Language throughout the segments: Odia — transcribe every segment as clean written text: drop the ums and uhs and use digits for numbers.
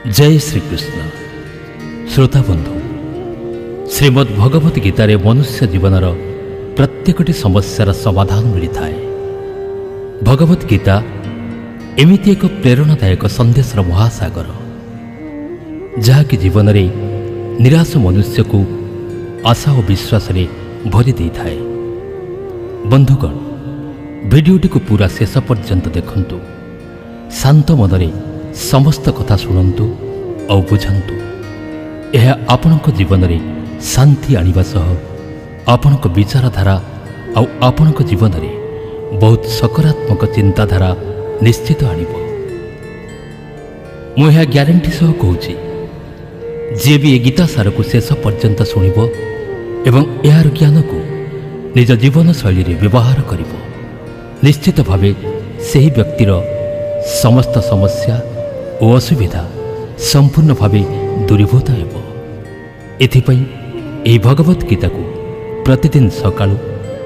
जय श्रीकृष्ण श्रोता बंधु श्रीमद् भगवत गीतार मनुष्य जीवनर प्रत्येकटी समस्यार समाधान मिलता है। भगवत गीता एमिति एक प्रेरणादायक संदेशर महासागर जहाँकि जीवन में निराश मनुष्य को आशा और विश्वास भरी दे था। बंधुगण भिडियोटी को पूरा शेष पर्यंत देखंतु, शांत मनरे समस्त कथा शुणु और बुझंतु। यह आपणक जीवन में शांति आनिबा सह आपणक विचारधारा और आपणक जीवन में बहुत सकारात्मक चिंताधारा निश्चित आनिबो। मु यह ग्यारंटी सह कहूची, जे भी ए गीता सार को शेष पर्यंत शुणिबो एवं यार ज्ञान को निज जीवन शैली रे व्यवहार करिबो, निश्चित भावे सही व्यक्तिर समस्त समस्या और असुविधा संपूर्ण भावे दूरीभूत हेबो। एथिपई एही भगवत गीता को प्रतिदिन सकाळु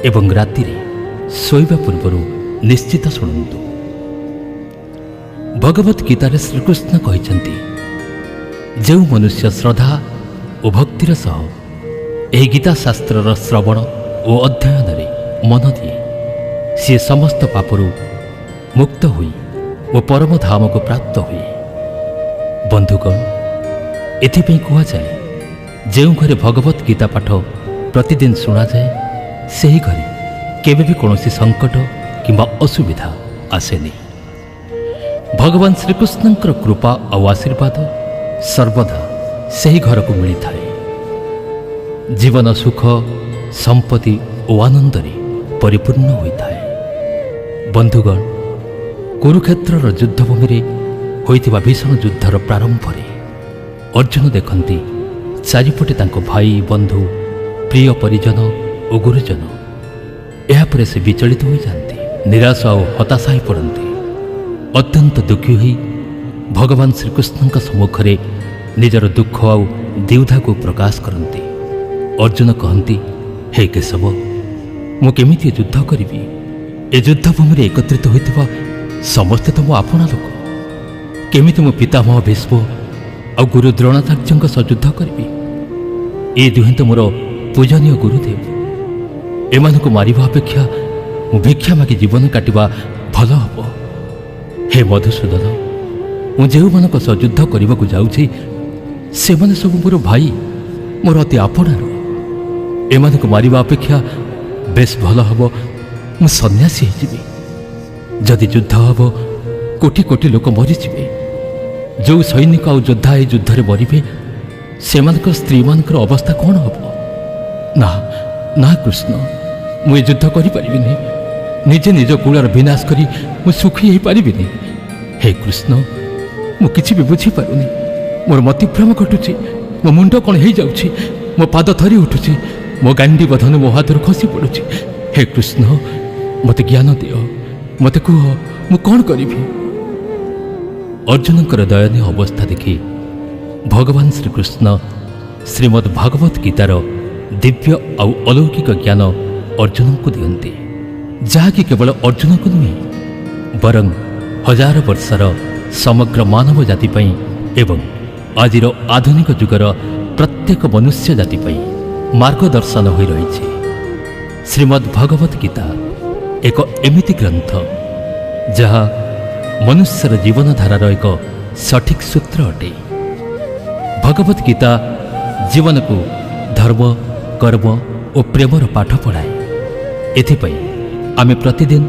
एवं राति रे सोइबा पूर्व निश्चित शुणु। भगवत गीतार श्रीकृष्ण कहिसंती, जो मनुष्य श्रद्धा और भक्तिर सह एही गीता शास्त्रर श्रवण और अध्ययन रे मन दिए, सी समस्त पापरु मुक्त हुई वो परम धाम को प्राप्त हुए। बंधुगण एथिपई कहा जाए, जो घरे भगवत गीता पाठ प्रतिदिन शुणा जाए से ही घरे केवे भी कौन संकट किंबा असुविधा आसेनी। भगवान श्रीकृष्णंकर कृपा और आशीर्वाद सर्वदा से ही घर को मिली थाए। जीवन सुख संपत्ति और आनंद रे परिपूर्ण होता है। बंधुगण कुरुक्षेत्र युद्धभूमि रे होइतिबा भीषण युद्धर प्रारंभ रे अर्जुन देखंती चारिपटे तांको भाई बंधु प्रिय परिजन और गुरुजन। यापर से विचलित हो जाती, निराश और हताशा पड़ती, अत्यंत दुखी हुई भगवान श्रीकृष्ण सम्मुख में निजर दुख और द्विधा को प्रकाश करती। अर्जुन कहती, हे केशव, मु केमिति युद्ध करी? ए युद्धभूमि रे एकत्रित होइतिबा समस्ते तो मो आपणा लोक, केमिति मो पितामह भीष्म और गुरु द्रोणाचार्य सह युद्ध करी? ए दुहें तो मोर पूजनीय गुरुदेव, एमानकु मारिबा अपेक्षा मु भिक्षा मागी जीवन काटिबा भल हबो। हे मधुसूदन, मु जो मानक सह युद्ध करने को जाऊँगी से माने सब मोर भाई, मोर अति आपणार। एमानकु मारिबा अपेक्षा बेस भल हबो मु सन्यासी होइजिबि। जदि युद्ध हबो कोटी कोटी लोक मरीजिबे, जो सैनिक और योद्धा ए युद्ध रे मरिबे सेमानकर स्त्री मानकर अवस्था कौन हबो? ना ना कृष्ण, मु ए युद्ध करि परिबिनी, निजे निज कूलर विनाश करी मु सुखी हो पारिबिनी। हे कृष्ण, मु किछि भी बुझी पारुनी, मोर मतिभ्रम घटुछि, मो मुंड कौन हो जाउछि, मो पाद थरी उठुछि, मो गांडी बधन मो हाथ खसी पड़ुछि। हे कृष्ण, मते ज्ञान दियो, मते कह मु कौन करिबि? अर्जुनकर दयनीय अवस्था देखि भगवान श्रीकृष्ण श्रीमद् भागवत गीतार दिव्य और अलौकिक ज्ञान अर्जुन को दियंती, जहाँकि केवल अर्जुन को नुहे बरं हजार वर्षर समग्र मानव जाति पई एवं आजिर आधुनिक जुगर प्रत्येक मनुष्य जाति पई मार्गदर्शन हो रही। श्रीमद् भगवत गीता एक एमिति ग्रंथ जहाँ मनुष्यर जीवनधारार एक सठिक सूत्र अटे। भगवत गीता जीवन को धर्म कर्म और प्रेमर पाठ पढ़ाए। एथिपई आमे प्रतिदिन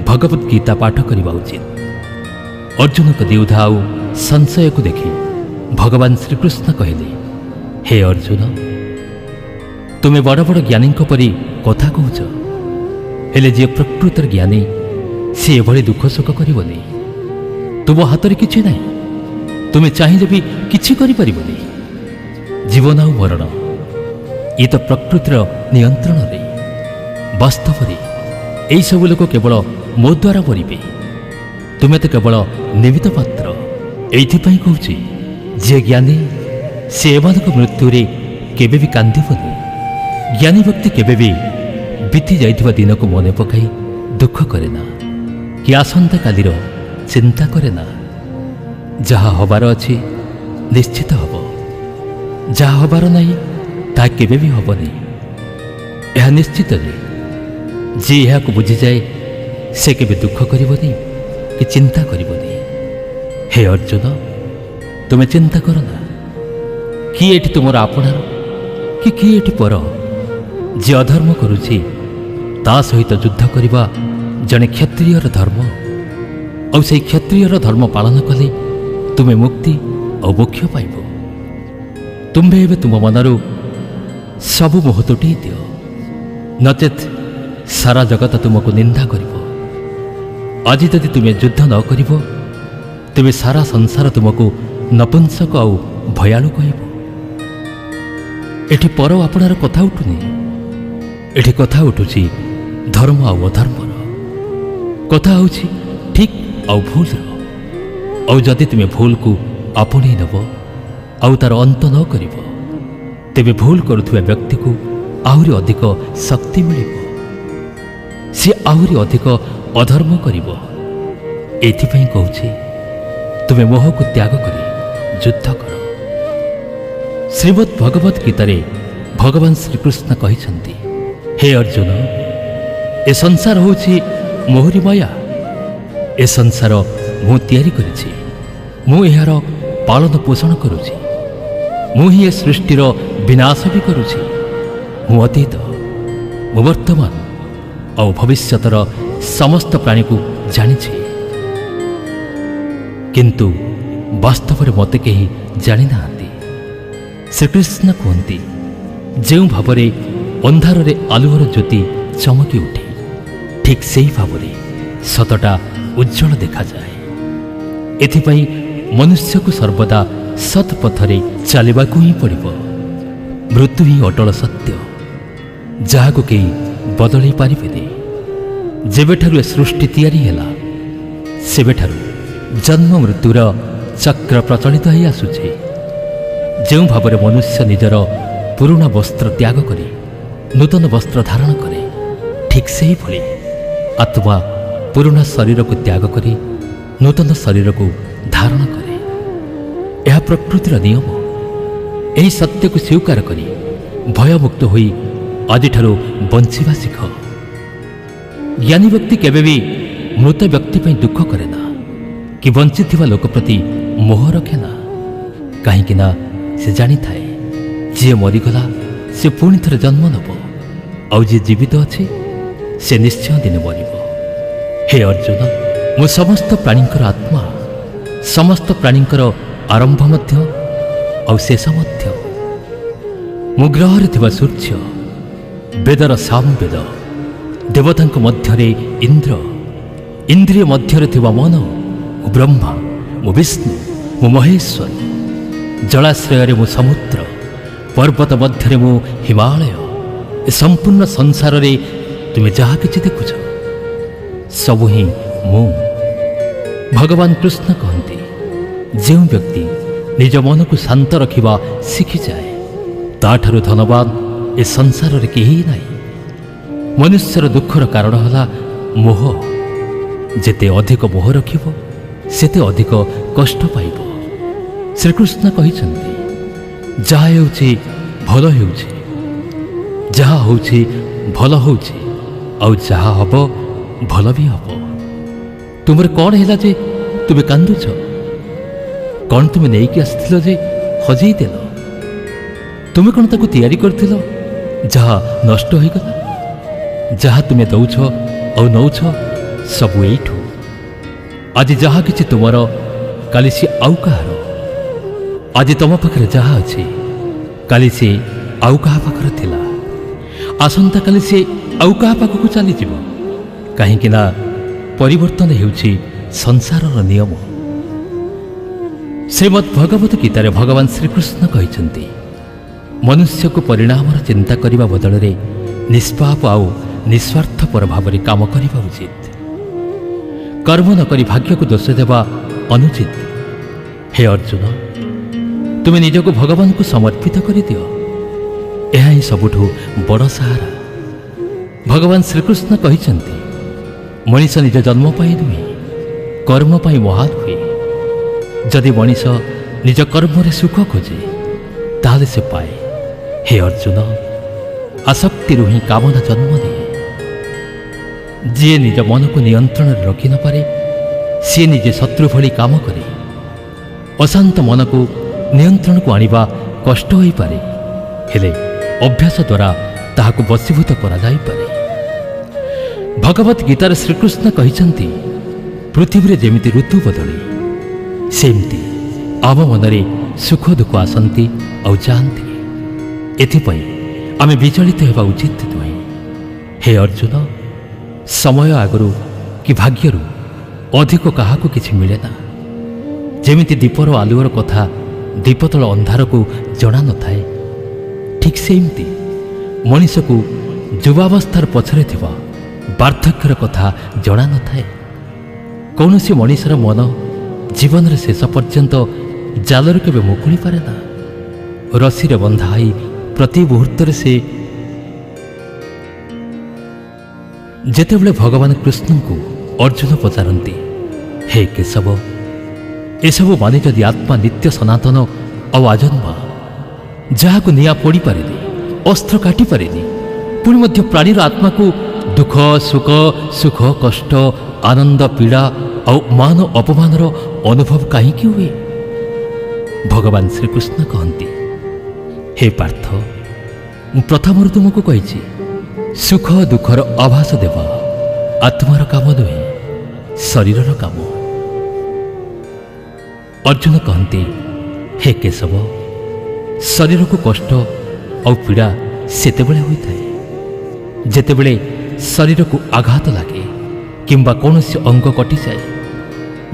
भगवत गीता पाठ करवा उचित। अर्जुन को द्विधा और संशय को देखि भगवान श्रीकृष्ण कहले, हे अर्जुन, तुमे बड़ बड़ ज्ञानी परी कथा कहूच, हेले जे प्रकृतर ज्ञानी सी एभली दुख शोक करबनी। तुम हाथ में किछि नहीं, तुमे चाहिए भी किछि करि परिबनी। जीवन और मरण ये तो प्रकृतिर नियंत्रण रे। वास्तव में यही सब लोक केवल मो द्वारा मरबे, तुम्हें तो केवल निमित्त मात्र। एइथिपई कहूछि, जे ज्ञानी से एमानक मृत्यु रे केबे भी कांदिबनी। ज्ञानी व्यक्ति केबे भी बीती जाइथिबा दिन को मने पकाई दुख करे ना कि आसंता कालीर चिंता करे ना। जहा हबार अच्छी ନିଶ୍ଚିତ ହେବ। ଯାହା ହେବାର ନାହିଁ ତାହା କେବେ ବି ହେବନି। ଏହା ନିଶ୍ଚିତ ଯେ ଯିଏ ଏହାକୁ ବୁଝିଯାଏ ସେ କେବେ ଦୁଃଖ କରିବନି କି ଚିନ୍ତା କରିବନି। ହେ ଅର୍ଜୁନ, ତୁମେ ଚିନ୍ତା କର ନା, କିଏ ଏଠି ତୁମର ଆପଣାର କି କିଏ ଏଠି ପର? ଯିଏ ଅଧର୍ମ କରୁଛି ତା ସହିତ ଯୁଦ୍ଧ କରିବା ଜଣେ କ୍ଷତ୍ରିୟର ଧର୍ମ। ଆଉ ସେହି କ୍ଷତ୍ରିୟର ଧର୍ମ ପାଳନ କଲେ ତୁମେ ମୁକ୍ତି ଆଉ ମୋକ୍ଷ ପାଇବ। ତୁମ୍ଭେ ଏବେ ତୁମ ମନରୁ ସବୁ ମୋହ ତୁଟେଇ ଦିଅ, ନଚେତ୍ ସାରା ଜଗତ ତୁମକୁ ନିନ୍ଦା କରିବ। ଆଜି ଯଦି ତୁମେ ଯୁଦ୍ଧ ନ କରିବ ତେବେ ସାରା ସଂସାର ତୁମକୁ ନପୁଂସକ ଆଉ ଭୟାଳୁ କହିବ। ଏଠି ପର ଆପଣାର କଥା ଉଠୁନି, ଏଠି କଥା ଉଠୁଛି ଧର୍ମ ଆଉ ଅଧର୍ମର। କଥା ହେଉଛି ଠିକ୍ ଆଉ ଭୁଲର। ଆଉ ଯଦି ତୁମେ ଭୁଲକୁ ଆପଣେଇ ନେବ ଆଉ ତାର ଅନ୍ତ ନ କରିବ ତେବେ ଭୁଲ କରୁଥିବା ବ୍ୟକ୍ତିକୁ ଆହୁରି ଅଧିକ ଶକ୍ତି ମିଳିବ, ସେ ଆହୁରି ଅଧିକ ଅଧର୍ମ କରିବ। ଏଥିପାଇଁ କହୁଛି ତୁମେ ମୋହକୁ ତ୍ୟାଗ କରି ଯୁଦ୍ଧ କର। ଶ୍ରୀମଦ୍ ଭଗବତ ଗୀତାରେ ଭଗବାନ ଶ୍ରୀକୃଷ୍ଣ କହିଛନ୍ତି, ହେ ଅର୍ଜୁନ, ଏ ସଂସାର ହେଉଛି ମୋହରି ମାୟା। ଏ ସଂସାର ମୁଁ ତିଆରି କରିଛି, ମୁଁ ଏହାର ପାଳନ ପୋଷଣ କରୁଛି, ମୁଁ ହିଁ ଏ ସୃଷ୍ଟିର ବିନାଶ ବି କରୁଛି। ମୁଁ ଅତୀତ, ମୁଁ ବର୍ତ୍ତମାନ ଆଉ ଭବିଷ୍ୟତର ସମସ୍ତ ପ୍ରାଣୀକୁ ଜାଣିଛି, କିନ୍ତୁ ବାସ୍ତବରେ ମୋତେ କେହି ଜାଣିନାହାନ୍ତି। ଶ୍ରୀକୃଷ୍ଣ କୁହନ୍ତି, ଯେଉଁ ଭାବରେ ଅନ୍ଧାରରେ ଆଲୁଅର ଜ୍ୟୋତି ଚମକି ଉଠେ, ଠିକ୍ ସେହି ଭାବରେ ସତଟା ଉଜ୍ଜଳ ଦେଖାଯାଏ। ଏଥିପାଇଁ ମନୁଷ୍ୟକୁ ସର୍ବଦା ସତ୍ ପଥରେ ଚାଲିବାକୁ ହିଁ ପଡ଼ିବ। ମୃତ୍ୟୁ ହିଁ ଅଟଳ ସତ୍ୟ, ଯାହାକୁ କେହି ବଦଳେଇ ପାରିବେନି। ଯେବେଠାରୁ ଏ ସୃଷ୍ଟି ତିଆରି ହେଲା ସେବେଠାରୁ ଜନ୍ମ ମୃତ୍ୟୁର ଚକ୍ର ପ୍ରଚଳିତ ହୋଇ ଆସୁଛି। ଯେଉଁ ଭାବରେ ମନୁଷ୍ୟ ନିଜର ପୁରୁଣା ବସ୍ତ୍ର ତ୍ୟାଗ କରି ନୂତନ ବସ୍ତ୍ର ଧାରଣ କରେ, ଠିକ୍ ସେହିଭଳି ଆତ୍ମା ପୁରୁଣା ଶରୀରକୁ ତ୍ୟାଗ କରି ନୂତନ ଶରୀରକୁ ଧାରଣ କରେ। ଏହା ପ୍ରକୃତିର ନିୟମ। ଏହି ସତ୍ୟକୁ ସ୍ୱୀକାର କରି ଭୟମୁକ୍ତ ହୋଇ ଆଜିଠାରୁ ବଞ୍ଚିବା ଶିଖ। ଜ୍ଞାନୀ ବ୍ୟକ୍ତି କେବେ ବି ମୃତ ବ୍ୟକ୍ତି ପାଇଁ ଦୁଃଖ କରେ ନା କି ବଞ୍ଚିଥିବା ଲୋକ ପ୍ରତି ମୋହ ରଖେ ନା, କାହିଁକି ନା ସେ ଜାଣିଥାଏ ଯିଏ ମରିଗଲା ସେ ପୁଣି ଥରେ ଜନ୍ମ ନେବ, ଆଉ ଯିଏ ଜୀବିତ ଅଛି ସେ ନିଶ୍ଚୟ ଦିନେ ମରିବ। ହେ ଅର୍ଜୁନ, ମୁଁ ସମସ୍ତ ପ୍ରାଣୀଙ୍କର ଆତ୍ମା, ସମସ୍ତ ପ୍ରାଣୀଙ୍କର ଆରମ୍ଭ ମଧ୍ୟ ଆଉ ଶେଷ ମଧ୍ୟ। ମୁଁ ଗ୍ରହରେ ଥିବା ସୂର୍ଯ୍ୟ, ବେଦର ସାମବେଦ, ଦେବତାଙ୍କ ମଧ୍ୟରେ ଇନ୍ଦ୍ର, ଇନ୍ଦ୍ରିୟ ମଧ୍ୟରେ ଥିବା ମନ, ମୁଁ ବ୍ରହ୍ମା, ମୁଁ ବିଷ୍ଣୁ, ମୁଁ ମହେଶ୍ୱର। ଜଳାଶ୍ରୟରେ ମୁଁ ସମୁଦ୍ର, ପର୍ବତ ମଧ୍ୟରେ ମୁଁ ହିମାଳୟ। ଏ ସମ୍ପୂର୍ଣ୍ଣ ସଂସାରରେ ତୁମେ ଯାହା କିଛି ଦେଖୁଛ ସବୁ ହିଁ ମୁଁ। ଭଗବାନ କୃଷ୍ଣ କହନ୍ତି, ଯେଉଁ ବ୍ୟକ୍ତି ନିଜ ମନକୁ ଶାନ୍ତ ରଖିବା ଶିଖିଯାଏ ତାଠାରୁ ଧନବାନ ଏ ସଂସାରରେ କେହି ନାହିଁ। ମନୁଷ୍ୟର ଦୁଃଖର କାରଣ ହେଲା ମୋହ। ଯେତେ ଅଧିକ ମୋହ ରଖିବ ସେତେ ଅଧିକ କଷ୍ଟ ପାଇବ। ଶ୍ରୀକୃଷ୍ଣ କହିଛନ୍ତି, ଯାହା ହେଉଛି ଭଲ ହେଉଛି, ଯାହା ହେଉଛି ଭଲ ହେଉଛି, ଆଉ ଯାହା ହେବ ଭଲ ବି ହେବ। ତୁମର କ'ଣ ହେଲା ଯେ ତୁମେ କାନ୍ଦୁଛ? କ'ଣ ତୁମେ ନେଇକି ଆସିଥିଲ ଯେ ହଜେଇ ଦେଲ? ତୁମେ କ'ଣ ତାକୁ ତିଆରି କରିଥିଲ ଯାହା ନଷ୍ଟ ହୋଇଗଲା? ଯାହା ତୁମେ ଦେଉଛ ଆଉ ନେଉଛ ସବୁ ଏଇଠୁ। ଆଜି ଯାହା କିଛି ତୁମର, କାଲି ସେ ଆଉ କାହାର। ଆଜି ତମ ପାଖରେ ଯାହା ଅଛି କାଲି ସେ ଆଉ କାହା ପାଖରେ ଥିଲା। ଆସନ୍ତାକାଲି ସେ ଆଉ କାହା ପାଖକୁ ଚାଲିଯିବ, କାହିଁକି ନା ପରିବର୍ତ୍ତନ ହେଉଛି ସଂସାରର ନିୟମ। ଶ୍ରୀମଦ୍ ଭଗବତ ଗୀତାରେ ଭଗବାନ ଶ୍ରୀକୃଷ୍ଣ କହିଛନ୍ତି, ମନୁଷ୍ୟକୁ ପରିଣାମର ଚିନ୍ତା କରିବା ବଦଳରେ ନିଷ୍ପାପ ଆଉ ନିଃସ୍ୱାର୍ଥପର ଭାବରେ କାମ କରିବା ଉଚିତ। କର୍ମ ନ କରି ଭାଗ୍ୟକୁ ଦୋଷ ଦେବା ଅନୁଚିତ। ହେ ଅର୍ଜୁନ, ତୁମେ ନିଜକୁ ଭଗବାନଙ୍କୁ ସମର୍ପିତ କରିଦିଅ। ଏହା ହିଁ ସବୁଠୁ ବଡ଼ ସାହାରା। ଭଗବାନ ଶ୍ରୀକୃଷ୍ଣ କହିଛନ୍ତି, ମଣିଷ ନିଜ ଜନ୍ମ ପାଇଁ ନୁହେଁ କର୍ମ ପାଇଁ ମହାନ ହୁଏ। ଯଦି ମଣିଷ ନିଜ କର୍ମରେ ସୁଖ ଖୋଜେ ତାହେଲେ ସେ ପାଏ। ହେ ଅର୍ଜୁନ, ଆସକ୍ତିରୁ ହିଁ କାମନା ଜନ୍ମ ନିଏ। ଯିଏ ନିଜ ମନକୁ ନିୟନ୍ତ୍ରଣରେ ରଖି ନପାରେ ସିଏ ନିଜେ ଶତ୍ରୁ ଭଳି କାମ କରେ। ଅଶାନ୍ତ ମନକୁ ନିୟନ୍ତ୍ରଣକୁ ଆଣିବା କଷ୍ଟ ହୋଇପାରେ, ହେଲେ ଅଭ୍ୟାସ ଦ୍ୱାରା ତାହାକୁ ବଶୀଭୂତ କରାଯାଇପାରେ। ଭଗବତ ଗୀତାରେ ଶ୍ରୀକୃଷ୍ଣ କହିଛନ୍ତି, ପୃଥିବୀରେ ଯେମିତି ଋତୁ ବଦଳେ ସେମିତି ଆମ ମନରେ ସୁଖ ଦୁଃଖ ଆସନ୍ତି ଆଉ ଯାଆନ୍ତି। ଏଥିପାଇଁ ଆମେ ବିଚଳିତ ହେବା ଉଚିତ ନୁହେଁ। ହେ ଅର୍ଜୁନ, ସମୟ ଆଗରୁ କି ଭାଗ୍ୟରୁ ଅଧିକ କାହାକୁ କିଛି ମିଳେ ନା। ଯେମିତି ଦୀପର ଆଲୁଅର କଥା ଦୀପତଳ ଅନ୍ଧାରକୁ ଜଣା ନଥାଏ, ଠିକ୍ ସେମିତି ମଣିଷକୁ ଯୁବାବସ୍ଥାର ପଛରେ ଥିବା ବାର୍ଦ୍ଧକ୍ୟର କଥା ଜଣା ନଥାଏ। କୌଣସି ମଣିଷର ମନ ଜୀବନରେ ଶେଷ ପର୍ଯ୍ୟନ୍ତ ଜାଲରୁ କେବେ ମୁକୁଳି ପାରେ ନା। ରସିରେ ବନ୍ଧା ହୋଇ ପ୍ରତି ମୁହୂର୍ତ୍ତରେ ସେ ଯେତେବେଳେ ଭଗବାନ କୃଷ୍ଣଙ୍କୁ ଅର୍ଜୁନ ପଚାରନ୍ତି, ହେ କେଶବ, ଏସବୁ ମାନେ ଯଦି ଆତ୍ମା ନିତ୍ୟ ସନାତନ ଆଉ ଆଜନ୍ମା, ଯାହାକୁ ନିଆଁ ପୋଡ଼ିପାରେନି, ଅସ୍ତ୍ର କାଟିପାରେନି, ପୁଣି ମଧ୍ୟ ପ୍ରାଣୀର ଆତ୍ମାକୁ ଦୁଃଖ ସୁଖ ସୁଖ କଷ୍ଟ ଆନନ୍ଦ ପୀଡ଼ା ଆଉ ମାନ ଅପମାନର ଅନୁଭବ କାହିଁକି ହୁଏ? ଭଗବାନ ଶ୍ରୀକୃଷ୍ଣ କହନ୍ତି, ହେ ପାର୍ଥ, ମୁଁ ପ୍ରଥମରୁ ତୁମକୁ କହିଛି, ସୁଖ ଦୁଃଖର ଆଭାସ ଦେବା ଆତ୍ମାର କାମ ନୁହେଁ, ଶରୀରର କାମ। ଅର୍ଜୁନ କହନ୍ତି, ହେ କେଶବ, ଶରୀରକୁ କଷ୍ଟ ଆଉ ପୀଡ଼ା ସେତେବେଳେ ହୋଇଥାଏ ଯେତେବେଳେ ଶରୀରକୁ ଆଘାତ ଲାଗେ କିମ୍ବା କୌଣସି ଅଙ୍ଗ କଟିଯାଏ,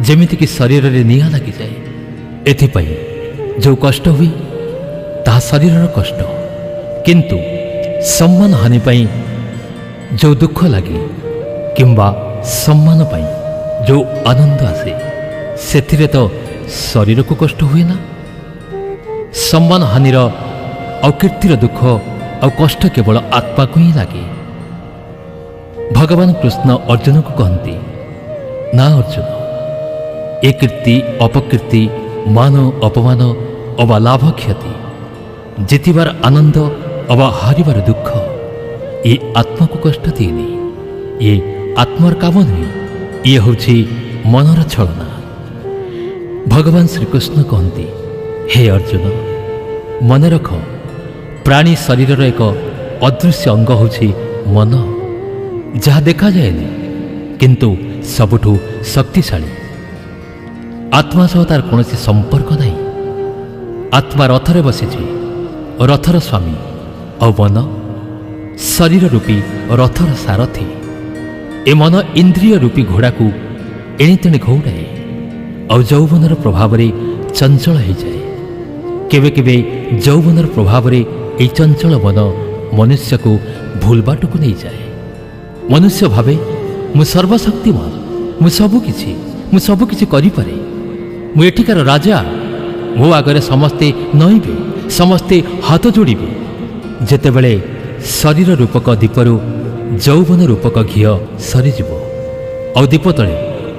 ଯେମିତିକି ଶରୀରରେ ନିଆଁ ଲାଗିଯାଏ। ଏଥିପାଇଁ ଯେଉଁ କଷ୍ଟ ହୁଏ ତାହା ଶରୀରର କଷ୍ଟ, କିନ୍ତୁ ସମ୍ମାନ ହାନି ପାଇଁ ଯେଉଁ ଦୁଃଖ ଲାଗେ କିମ୍ବା ସମ୍ମାନ ପାଇଁ ଯେଉଁ ଆନନ୍ଦ ଆସେ, ସେଥିରେ ତ ଶରୀରକୁ କଷ୍ଟ ହୁଏ ନା। ସମ୍ମାନ ହାନିର ଆଉ କୀର୍ତ୍ତିର ଦୁଃଖ ଆଉ କଷ୍ଟ କେବଳ ଆତ୍ମାକୁ ହିଁ ଲାଗେ। ଭଗବାନ କୃଷ୍ଣ ଅର୍ଜୁନକୁ କହନ୍ତି, ନା ଅର୍ଜୁନ, ଏ କୀର୍ତ୍ତି ଅପକୀର୍ତ୍ତି ମାନ ଅପମାନ ଅବା ଲାଭ କ୍ଷତି, ଜିତିବାର ଆନନ୍ଦ ଅବା ହାରିବାର ଦୁଃଖ, ଏ ଆତ୍ମାକୁ କଷ୍ଟ ଦିଏନି। ଏ ଆତ୍ମାର କାମ ନୁହେଁ, ଇଏ ହେଉଛି ମନର ଛଳନା। ଭଗବାନ ଶ୍ରୀକୃଷ୍ଣ କହନ୍ତି, ହେ ଅର୍ଜୁନ, ମନେ ରଖ, ପ୍ରାଣୀ ଶରୀରର ଏକ ଅଦୃଶ୍ୟ ଅଙ୍ଗ ହେଉଛି ମନ, ଯାହା ଦେଖାଯାଏନି କିନ୍ତୁ ସବୁଠୁ ଶକ୍ତିଶାଳୀ। ଆତ୍ମା ସହ ତାର କୌଣସି ସମ୍ପର୍କ ନାହିଁ। ଆତ୍ମା ରଥରେ ବସିଛି, ରଥର ସ୍ୱାମୀ, ଆଉ ମନ ଶରୀର ରୂପୀ ରଥର ସାରଥୀ। ଏ ମନ ଇନ୍ଦ୍ରିୟ ରୂପୀ ଘୋଡ଼ାକୁ ଏଣିତେଣି ଘଉଡ଼ାଏ ଆଉ ଯୌବନର ପ୍ରଭାବରେ ଚଞ୍ଚଳ ହୋଇଯାଏ। କେବେ କେବେ ଯୌବନର ପ୍ରଭାବରେ ଏହି ଚଞ୍ଚଳ ମନ ମନୁଷ୍ୟକୁ ଭୁଲ ବାଟକୁ ନେଇଯାଏ। ମନୁଷ୍ୟ ଭାବେ, ମୁଁ ସର୍ବଶକ୍ତିମାନ, ମୁଁ ସବୁକିଛି କରିପାରେ, ମୁଁ ଏଠିକାର ରାଜା, ମୋ ଆଗରେ ସମସ୍ତେ ନଇଁବେ, ସମସ୍ତେ ହାତ ଯୋଡ଼ିବେ। ଯେତେବେଳେ ଶରୀର ରୂପକ ଦୀପରୁ ଯୌବନ ରୂପକ ଘିଅ ସରିଯିବ ଆଉ ଦୀପ ତଳେ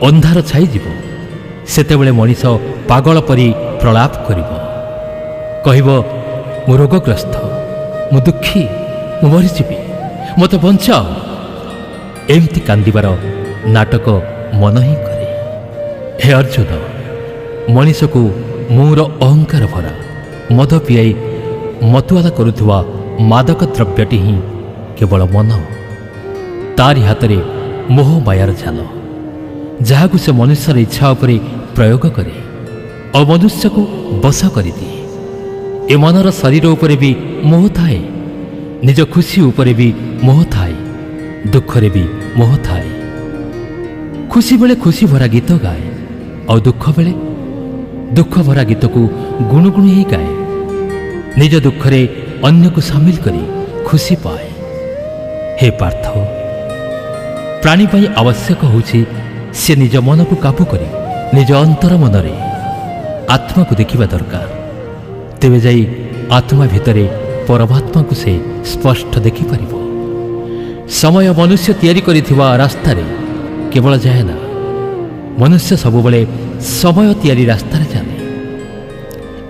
ଅନ୍ଧାର ଛାଇଯିବ, ସେତେବେଳେ ମଣିଷ ପାଗଳ ପରି ପ୍ରଳାପ କରିବ, କହିବ, ମୁଁ ରୋଗଗ୍ରସ୍ତ, ମୁଁ ଦୁଃଖୀ, ମୁଁ ମରିଯିବି, ମୋତେ ବଞ୍ଚାଅ। ଏମିତି କାନ୍ଦିବାର ନାଟକ ମନ ହିଁ କରେ। ହେ ଅର୍ଜୁନ, ମଣିଷକୁ ମୋର ଅହଙ୍କାର ଭରା ମଦ ପିଆଇ ମତୁଆଲା କରୁଥିବା ମାଦକ ଦ୍ରବ୍ୟଟି ହିଁ କେବଳ ମନ। ତାରି ହାତରେ ମୋହ ମାୟାର ଜାଲ, ଯାହାକୁ ସେ ମନୁଷ୍ୟର ଇଚ୍ଛା ଉପରେ ପ୍ରୟୋଗ କରେ ଆଉ ମନୁଷ୍ୟକୁ ବଶ କରିଦିଏ। ଏ ମନର ଶରୀର ଉପରେ ବି ମୋହ ଥାଏ, ନିଜ ଖୁସି ଉପରେ ବି ମୋହ ଥାଏ, ଦୁଃଖରେ ବି ମୋହ ଥାଏ। ଖୁସି ବେଳେ ଖୁସି ଭରା ଗୀତ ଗାଏ ଆଉ ଦୁଃଖ ବେଳେ ଦୁଃଖ ଭରା ଗୀତକୁ ଗୁଣୁଗୁଣୁ ହେଇ ଗାଏ। ନିଜ ଦୁଃଖରେ ଅନ୍ୟକୁ ସାମିଲ କରି ଖୁସି ପାଏ। ହେ ପାର୍ଥ, ପ୍ରାଣୀ ପାଇଁ ଆବଶ୍ୟକ ହେଉଛି ସେ ନିଜ ମନକୁ କାବୁ କରି ନିଜ ଅନ୍ତର ମନରେ ଆତ୍ମାକୁ ଦେଖିବା ଦରକାର। ତେବେ ଯାଇ ଆତ୍ମା ଭିତରେ ପରମାତ୍ମାକୁ ସେ ସ୍ପଷ୍ଟ ଦେଖିପାରିବ। ସମୟ ମନୁଷ୍ୟ ତିଆରି କରିଥିବା ରାସ୍ତାରେ କେବଳ ଯାଏ ନା, ମନୁଷ୍ୟ ସବୁବେଳେ ସମୟ ତିଆରି ରାସ୍ତାରେ ଚାଲେ।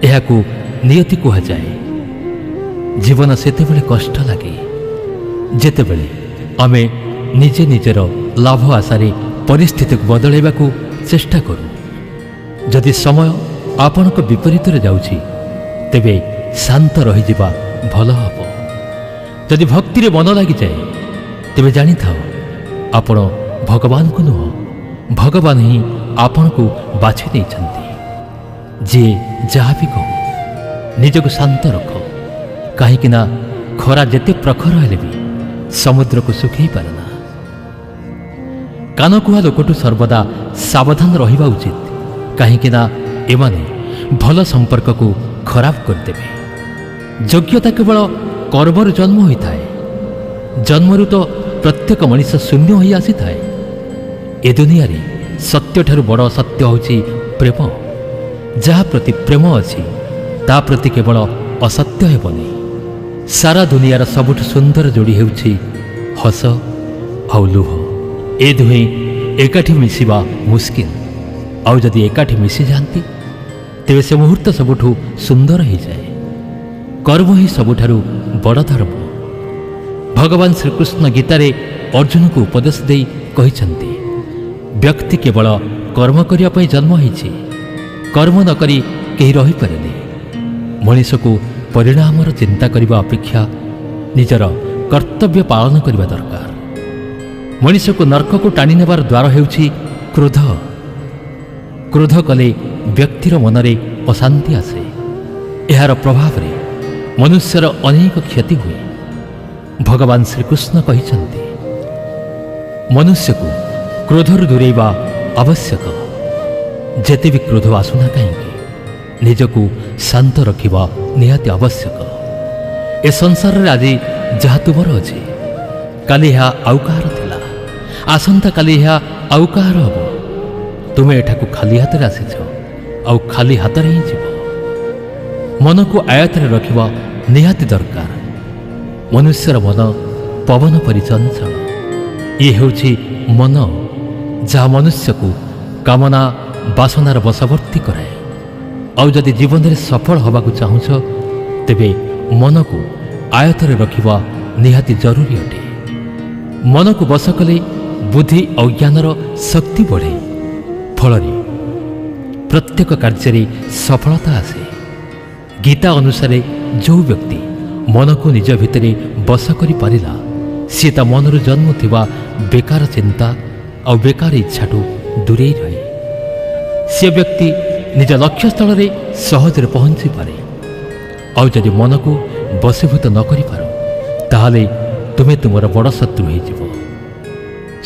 ଏହାକୁ ନିୟତି କୁହାଯାଏ। ଜୀବନ ସେତେବେଳେ କଷ୍ଟ ଲାଗେ ଯେତେବେଳେ ଆମେ ନିଜେ ନିଜର ଲାଭ ଆଶାରେ ପରିସ୍ଥିତିକୁ ବଦଳାଇବାକୁ ଚେଷ୍ଟା କରୁ। ଯଦି ସମୟ ଆପଣଙ୍କ ବିପରୀତରେ ଯାଉଛି ତେବେ ଶାନ୍ତ ରହିଯିବା ଭଲ ହେବ। ଯଦି ଭକ୍ତିରେ ମନ ଲାଗିଯାଏ ତେବେ ଜାଣିଥାଅ ଆପଣ ଭଗବାନଙ୍କୁ ନୁହଁ, ଭଗବାନ ହିଁ ଆପଣଙ୍କୁ ବାଛି ନେଇଛନ୍ତି। ଯିଏ ଯାହା ବି କହୁ ନିଜକୁ ଶାନ୍ତ ରଖ, କାହିଁକି ନା ଖରା ଯେତେ ପ୍ରଖର ହେଲେ ବି ସମୁଦ୍ରକୁ ଶୁଖେଇ ପାରେ ନା। କାନକୁହା ଲୋକଠୁ ସର୍ବଦା ସାବଧାନ ରହିବା ଉଚିତ, କାହିଁକି ନା ଏମାନେ ଭଲ ସମ୍ପର୍କକୁ ଖରାପ କରିଦେବେ। ଯୋଗ୍ୟତା କେବଳ କର୍ମରୁ ଜନ୍ମ ହୋଇଥାଏ। ଜନ୍ମରୁ ତ ପ୍ରତ୍ୟେକ ମଣିଷ ଶୂନ୍ୟ ହୋଇ ଆସିଥାଏ। ଏ ଦୁନିଆରେ ସତ୍ୟଠାରୁ ବଡ଼ ସତ୍ୟ ହେଉଛି ପ୍ରେମ। ଯାହା ପ୍ରତି ପ୍ରେମ ଅଛି ତା ପ୍ରତି କେବଳ ଅସତ୍ୟ ହେବନି। ସାରା ଦୁନିଆର ସବୁଠୁ ସୁନ୍ଦର ଯୋଡ଼ି ହେଉଛି ହସ ଆଉ ଲୁହ। ଏ ଦୁହେଁ ଏକାଠି ମିଶିବା ମୁସ୍କିଲ, ଆଉ ଯଦି ଏକାଠି ମିଶିଯାଆନ୍ତି ତେବେ ସେ ମୁହୂର୍ତ୍ତ ସବୁଠୁ ସୁନ୍ଦର ହୋଇଯାଏ। କର୍ମ ହିଁ ସବୁଠାରୁ ବଡ଼ ଧର୍ମ। ଭଗବାନ ଶ୍ରୀକୃଷ୍ଣ ଗୀତାରେ ଅର୍ଜୁନକୁ ଉପଦେଶ ଦେଇ କହିଛନ୍ତି, ବ୍ୟକ୍ତି କେବଳ କର୍ମ କରିବା ପାଇଁ ଜନ୍ମ ହୋଇଛି, କର୍ମ ନ କରି କେହି ରହିପାରେନି। ମଣିଷକୁ ପରିଣାମର ଚିନ୍ତା କରିବା ଅପେକ୍ଷା ନିଜର କର୍ତ୍ତବ୍ୟ ପାଳନ କରିବା ଦରକାର। ମଣିଷକୁ ନର୍କକୁ ଟାଣି ନେବାର ଦ୍ୱାର ହେଉଛି କ୍ରୋଧ। କ୍ରୋଧ କଲେ ବ୍ୟକ୍ତିର ମନରେ ଅଶାନ୍ତି ଆସେ। ଏହାର ପ୍ରଭାବରେ ମନୁଷ୍ୟର ଅନେକ କ୍ଷତି ହୁଏ। ଭଗବାନ ଶ୍ରୀକୃଷ୍ଣ କହିଛନ୍ତି, ମନୁଷ୍ୟକୁ କ୍ରୋଧରୁ ଦୂରେଇବା ଆବଶ୍ୟକ। ଯେତେ ବି କ୍ରୋଧ ଆସୁନା କାହିଁକି ନିଜକୁ ଶାନ୍ତ ରଖିବା ନିହାତି ଆବଶ୍ୟକ। ଏ ସଂସାରରେ ଆଜି ଯାହା ତୁମର ଅଛି କାଲି ଏହା ଆଉ କାହାର ଥିଲା, ଆସନ୍ତାକାଲି ଏହା ଆଉ କାହାର ହେବ। ତୁମେ ଏଠାକୁ ଖାଲି ହାତରେ ଆସିଛ, ଆଉ ଖାଲି ହାତରେ ହିଁ ଯିବ। ମନକୁ ଆୟତ୍ତରେ ରଖିବା ନିହାତି ଦରକାର। ମନୁଷ୍ୟର ମନ ପବନ ପରି ଚଞ୍ଚଳ। ଇଏ ହେଉଛି ମନ ଯାହା ମନୁଷ୍ୟକୁ କାମନା ବାସନାର ବଶବର୍ତ୍ତୀ କରାଏ। ଆଉ ଯଦି ଜୀବନରେ ସଫଳ ହେବାକୁ ଚାହୁଁଛ ତେବେ ମନକୁ ଆୟତ୍ତରେ ରଖିବା ନିହାତି ଜରୁରୀ ଅଟେ। ମନକୁ ବଶ କଲେ ବୁଦ୍ଧି ଆଉ ଜ୍ଞାନର ଶକ୍ତି ବଢ଼େ। ଫଳରେ ପ୍ରତ୍ୟେକ କାର୍ଯ୍ୟରେ ସଫଳତା ଆସେ। ଗୀତା ଅନୁସାରେ ଯେଉଁ ବ୍ୟକ୍ତି ମନକୁ ନିଜ ଭିତରେ ବଶ କରିପାରିଲା ସିଏ ତା ମନରୁ ଜନ୍ମୁଥିବା ବେକାର ଚିନ୍ତା ଆଉ ବେକାର ଇଚ୍ଛାଠୁ ଦୂରେଇ ରହେ। ସେ ବ୍ୟକ୍ତି ନିଜ ଲକ୍ଷ୍ୟସ୍ଥଳରେ ସହଜରେ ପହଞ୍ଚିପାରେ। ଆଉ ଯଦି ମନକୁ ବଶୀଭୂତ ନ କରିପାର ତାହେଲେ ତୁମେ ତୁମର ବଡ଼ ଶତ୍ରୁ ହୋଇଯିବ।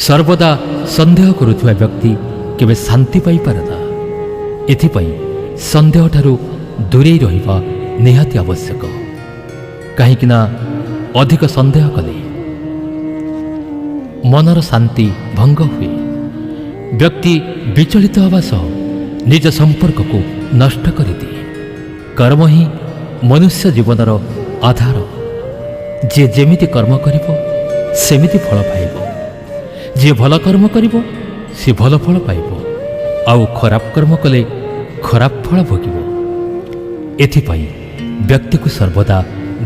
ସର୍ବଦା ସନ୍ଦେହ କରୁଥିବା ବ୍ୟକ୍ତି କେବେ ଶାନ୍ତି ପାଇପାରେ ନା। ଏଥିପାଇଁ ସନ୍ଦେହଠାରୁ ଦୂରେଇ ରହିବା ନିହାତି ଆବଶ୍ୟକ, କାହିଁକି ନା ଅଧିକ ସନ୍ଦେହ କଲେ ମନର ଶାନ୍ତି ଭଙ୍ଗ ହୁଏ। ବ୍ୟକ୍ତି ବିଚଳିତ ହେବା ସହ ନିଜ ସମ୍ପର୍କକୁ ନଷ୍ଟ କରିଦିଏ। କର୍ମ ହିଁ ମନୁଷ୍ୟ ଜୀବନର ଆଧାର। ଯିଏ ଯେମିତି କର୍ମ କରିବ ସେମିତି ଫଳ ପାଇବ। ଯିଏ ଭଲ କର୍ମ କରିବ ସେ ଭଲ ଫଳ ପାଇବ, ଆଉ ଖରାପ କର୍ମ କଲେ ଖରାପ ଫଳ ଭୋଗିବ। ଏଥିପାଇଁ ବ୍ୟକ୍ତିକୁ ସର୍ବଦା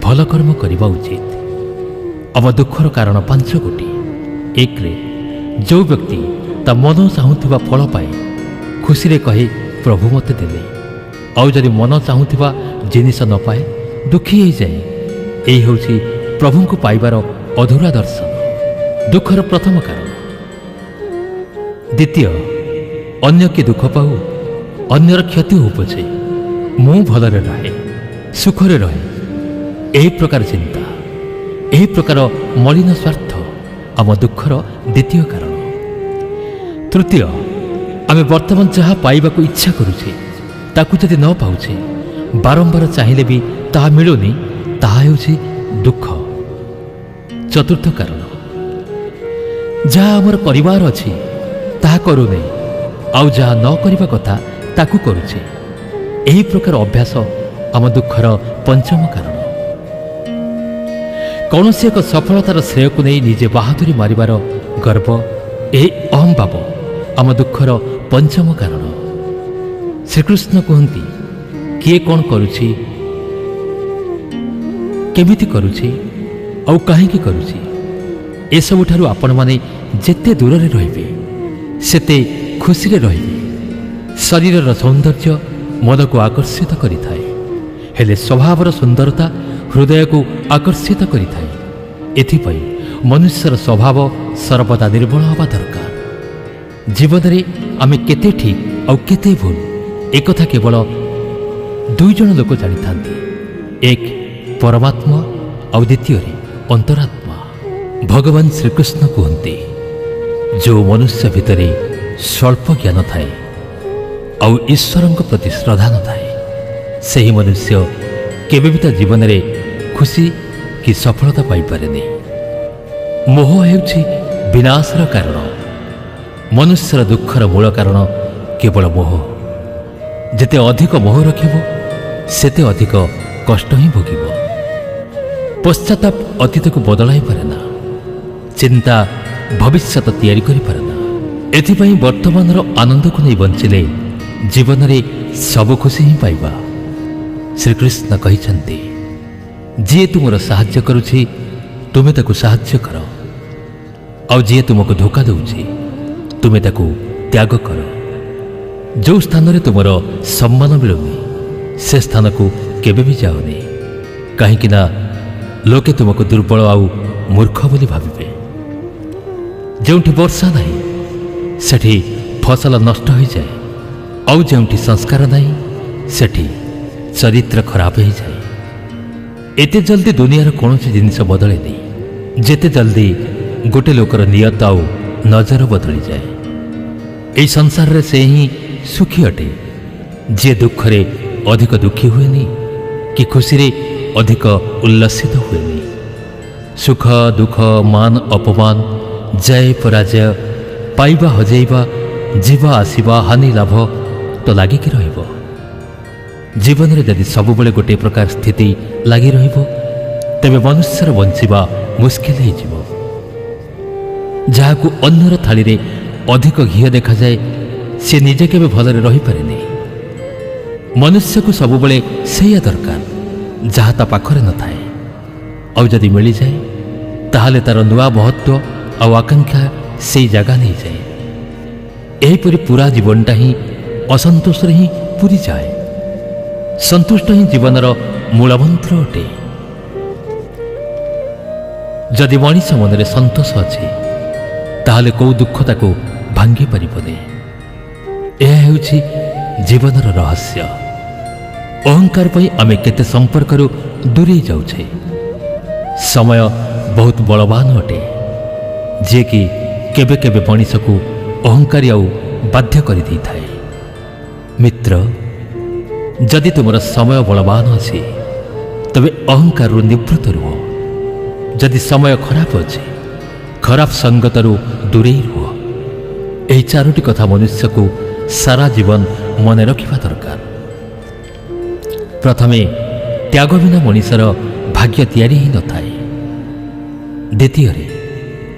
ଭଲ କର୍ମ କରିବା ଉଚିତ। ଆମ ଦୁଃଖର କାରଣ 5 ଗୋଟି। 1ରେ ଯେଉଁ ବ୍ୟକ୍ତି ତା ମନ ଚାହୁଁଥିବା ଫଳ ପାଏ ଖୁସିରେ କହେ ପ୍ରଭୁ ମୋତେ ଦେଲେ, ଆଉ ଯଦି ମନ ଚାହୁଁଥିବା ଜିନିଷ ନ ପାଏ ଦୁଃଖୀ ହୋଇଯାଏ। ଏହି ହେଉଛି ପ୍ରଭୁଙ୍କୁ ପାଇବାର ଅଧୁରା ଦର୍ଶନ, ଦୁଃଖର ପ୍ରଥମ କାରଣ। ଦ୍ୱିତୀୟ, ଅନ୍ୟ କି ଦୁଃଖ ପାଉ, ଅନ୍ୟର କ୍ଷତି ହେଉ ପଛେ ମୁଁ ଭଲରେ ରହେ, ସୁଖରେ ରହେ। ଏହି ପ୍ରକାର ଚିନ୍ତା, ଏହି ପ୍ରକାର ମଳିନ ସ୍ୱାର୍ଥ ଆମ ଦୁଃଖର ଦ୍ୱିତୀୟ କାରଣ। ତୃତୀୟ, ଆମେ ବର୍ତ୍ତମାନ ଯାହା ପାଇବାକୁ ଇଚ୍ଛା କରୁଛେ ତାକୁ ଯଦି ନ ପାଉଛେ, ବାରମ୍ବାର ଚାହିଁଲେ ବି ତାହା ମିଳୁନି, ତାହା ହେଉଛି ଦୁଃଖ। ଚତୁର୍ଥ କାରଣ, ଯାହା ଆମର କରିବାର ଅଛି ତାହା କରୁନେ, ଆଉ ଯାହା ନ କରିବା କଥା ତାକୁ କରୁଛେ। ଏହି ପ୍ରକାର ଅଭ୍ୟାସ ଆମ ଦୁଃଖର ପଞ୍ଚମ କାରଣ। କୌଣସି ଏକ ସଫଳତାର ଶ୍ରେୟକୁ ନେଇ ନିଜେ ବାହାଦୁରୀ ମାରିବାର ଗର୍ବ, ଏହି ଅହଂଭାବ ଆମ ଦୁଃଖର ପଞ୍ଚମ କାରଣ। ଶ୍ରୀକୃଷ୍ଣ କୁହନ୍ତି, କିଏ କ'ଣ କରୁଛି, କେମିତି କରୁଛି ଆଉ କାହିଁକି କରୁଛି, ଏସବୁଠାରୁ ଆପଣମାନେ ଯେତେ ଦୂରରେ ରହିବେ ସେତେ ଖୁସିରେ ରହିବେ। ଶରୀରର ସୌନ୍ଦର୍ଯ୍ୟ ମନକୁ ଆକର୍ଷିତ କରିଥାଏ, ହେଲେ ସ୍ୱଭାବର ସୁନ୍ଦରତା ହୃଦୟକୁ ଆକର୍ଷିତ କରିଥାଏ। ଏଥିପାଇଁ ମନୁଷ୍ୟର ସ୍ୱଭାବ ସର୍ବଦା ନିର୍ମଳ ହେବା ଦରକାର। ଜୀବନରେ ଆମେ କେତେ ଠିକ୍ ଆଉ କେତେ ଭୁଲ ଏକଥା କେବଳ ଦୁଇ ଜଣ ଲୋକ ଜାଣିଥାନ୍ତି, ଏକ ପରମାତ୍ମା ଆଉ ଦ୍ୱିତୀୟରେ ଅନ୍ତରାତ୍ମା। ଭଗବାନ ଶ୍ରୀକୃଷ୍ଣ କୁହନ୍ତି, ଯେଉଁ ମନୁଷ୍ୟ ଭିତରେ ସ୍ୱଳ୍ପ ଜ୍ଞାନ ଥାଏ ଆଉ ଈଶ୍ୱରଙ୍କ ପ୍ରତି ଶ୍ରଦ୍ଧା ନଥାଏ, ସେହି ମନୁଷ୍ୟ କେବେ ବି ତା ଜୀବନରେ ଖୁସି କି ସଫଳତା ପାଇପାରେନି। ମୋହ ହେଉଛି ବିନାଶର କାରଣ। ମନୁଷ୍ୟର ଦୁଃଖର ମୂଳ କାରଣ କେବଳ ମୋହ। ଯେତେ ଅଧିକ ମୋହ ରଖିବ ସେତେ ଅଧିକ କଷ୍ଟ ହିଁ ଭୋଗିବ। ପଶ୍ଚାତାପ ଅତୀତକୁ ବଦଳାଇ ପାରେ ନା, ଚିନ୍ତା ଭବିଷ୍ୟତ ତିଆରି କରିପାରେ ନା। ଏଥିପାଇଁ ବର୍ତ୍ତମାନର ଆନନ୍ଦକୁ ନେଇ ବଞ୍ଚିଲେ ଜୀବନରେ ସବୁ ଖୁସି ହିଁ ପାଇବା। ଶ୍ରୀକୃଷ୍ଣ କହିଛନ୍ତି, ଯିଏ ତୁମର ସାହାଯ୍ୟ କରୁଛି ତୁମେ ତାକୁ ସାହାଯ୍ୟ କର, ଆଉ ଯିଏ ତୁମକୁ ଧୋକା ଦେଉଛି ତୁମେ ତାକୁ ତ୍ୟାଗ କର। ଯେଉଁ ସ୍ଥାନରେ ତୁମର ସମ୍ମାନ ମିଳୁନି ସେ ସ୍ଥାନକୁ କେବେ ବି ଯାଅନି, କାହିଁକି ନା ଲୋକେ ତୁମକୁ ଦୁର୍ବଳ ଆଉ ମୂର୍ଖ ବୋଲି ଭାବିବେ। ଯେଉଁଠି ବର୍ଷା ନାହିଁ ସେଠି ଫସଲ ନଷ୍ଟ ହୋଇଯାଏ, ଆଉ ଯେଉଁଠି ସଂସ୍କାର ନାହିଁ ସେଠି ଚରିତ୍ର ଖରାପ ହୋଇଯାଏ। ଏତେ ଜଲ୍ଦି ଦୁନିଆର କୌଣସି ଜିନିଷ ବଦଳେନି ଯେତେ ଜଲ୍ଦି ଗୋଟେ ଲୋକର ନିୟତ ଆଉ ନଜର ବଦଳିଯାଏ। ଏହି ସଂସାରରେ ସେ ହିଁ ସୁଖୀ ଅଟେ ଯିଏ ଦୁଃଖରେ ଅଧିକ ଦୁଃଖୀ ହୁଏନି କି ଖୁସିରେ ଅଧିକ ଉଲ୍ଲସିତ ହୁଏନି। ସୁଖ ଦୁଃଖ, ମାନ ଅପମାନ, ଜୟ ପରାଜୟ, ପାଇବା ହଜାଇବା, ଯିବା ଆସିବା, ହାନି ଲାଭ ତ ଲାଗିକି ରହିବ। ଜୀବନରେ ଯଦି ସବୁବେଳେ ଗୋଟିଏ ପ୍ରକାର ସ୍ଥିତି ଲାଗି ରହିବ ତେବେ ମନୁଷ୍ୟର ବଞ୍ଚିବା ମୁସ୍କିଲ ହୋଇଯିବ। ଯାହାକୁ ଅନ୍ୟର ଥାଳିରେ ଅଧିକ ଘିଅ ଦେଖାଯାଏ ସେ ନିଜେ କେବେ ଭଲରେ ରହିପାରେନି। ମନୁଷ୍ୟକୁ ସବୁବେଳେ ସେଇଆ ଦରକାର ଯାହା ତା ପାଖରେ ନଥାଏ, ଆଉ ଯଦି ମିଳିଯାଏ ତାହେଲେ ତାର ନୂଆ ମହତ୍ଵ ଆଉ ଆକାଂକ୍ଷା ସେଇ ଜାଗା ନେଇଯାଏ। ଏହିପରି ପୁରା ଜୀବନଟା ହିଁ ଅସନ୍ତୋଷରେ ହିଁ ପୂରିଯାଏ। ସନ୍ତୁଷ୍ଟ ହିଁ ଜୀବନର ମୂଳମନ୍ତ୍ର ଅଟେ। ଯଦି ମଣିଷ ମନରେ ସନ୍ତୋଷ ଅଛି ତାହେଲେ କୋଉ ଦୁଃଖ ତାକୁ ଭାଙ୍ଗି ପାରିବନି। ଏହା ହେଉଛି ଜୀବନର ରହସ୍ୟ। ଅହଙ୍କାର ପାଇଁ ଆମେ କେତେ ସମ୍ପର୍କରୁ ଦୂରେଇ ଯାଉଛେ। ସମୟ ବହୁତ ବଳବାନ ଅଟେ ଯିଏକି କେବେ କେବେ ମଣିଷକୁ ଅହଙ୍କାରୀ ଆଉ ବାଧ୍ୟ କରିଦେଇଥାଏ। ମିତ୍ର, ଯଦି ତୁମର ସମୟ ବଳବାନ ଅଛି ତେବେ ଅହଙ୍କାରରୁ ନିବୃତ୍ତ ରୁହ। ଯଦି ସମୟ ଖରାପ ଅଛି ଖରାପ ସଙ୍ଗତରୁ ଦୂରେଇ ରୁହ। ଏହି ଚାରୋଟି କଥା ମନୁଷ୍ୟକୁ ସାରା ଜୀବନ ମନେ ରଖିବା ଦରକାର। ପ୍ରଥମେ, ତ୍ୟାଗ ବିନା ମଣିଷର ଭାଗ୍ୟ ତିଆରି ହିଁ ନଥାଏ। ଦ୍ୱିତୀୟରେ,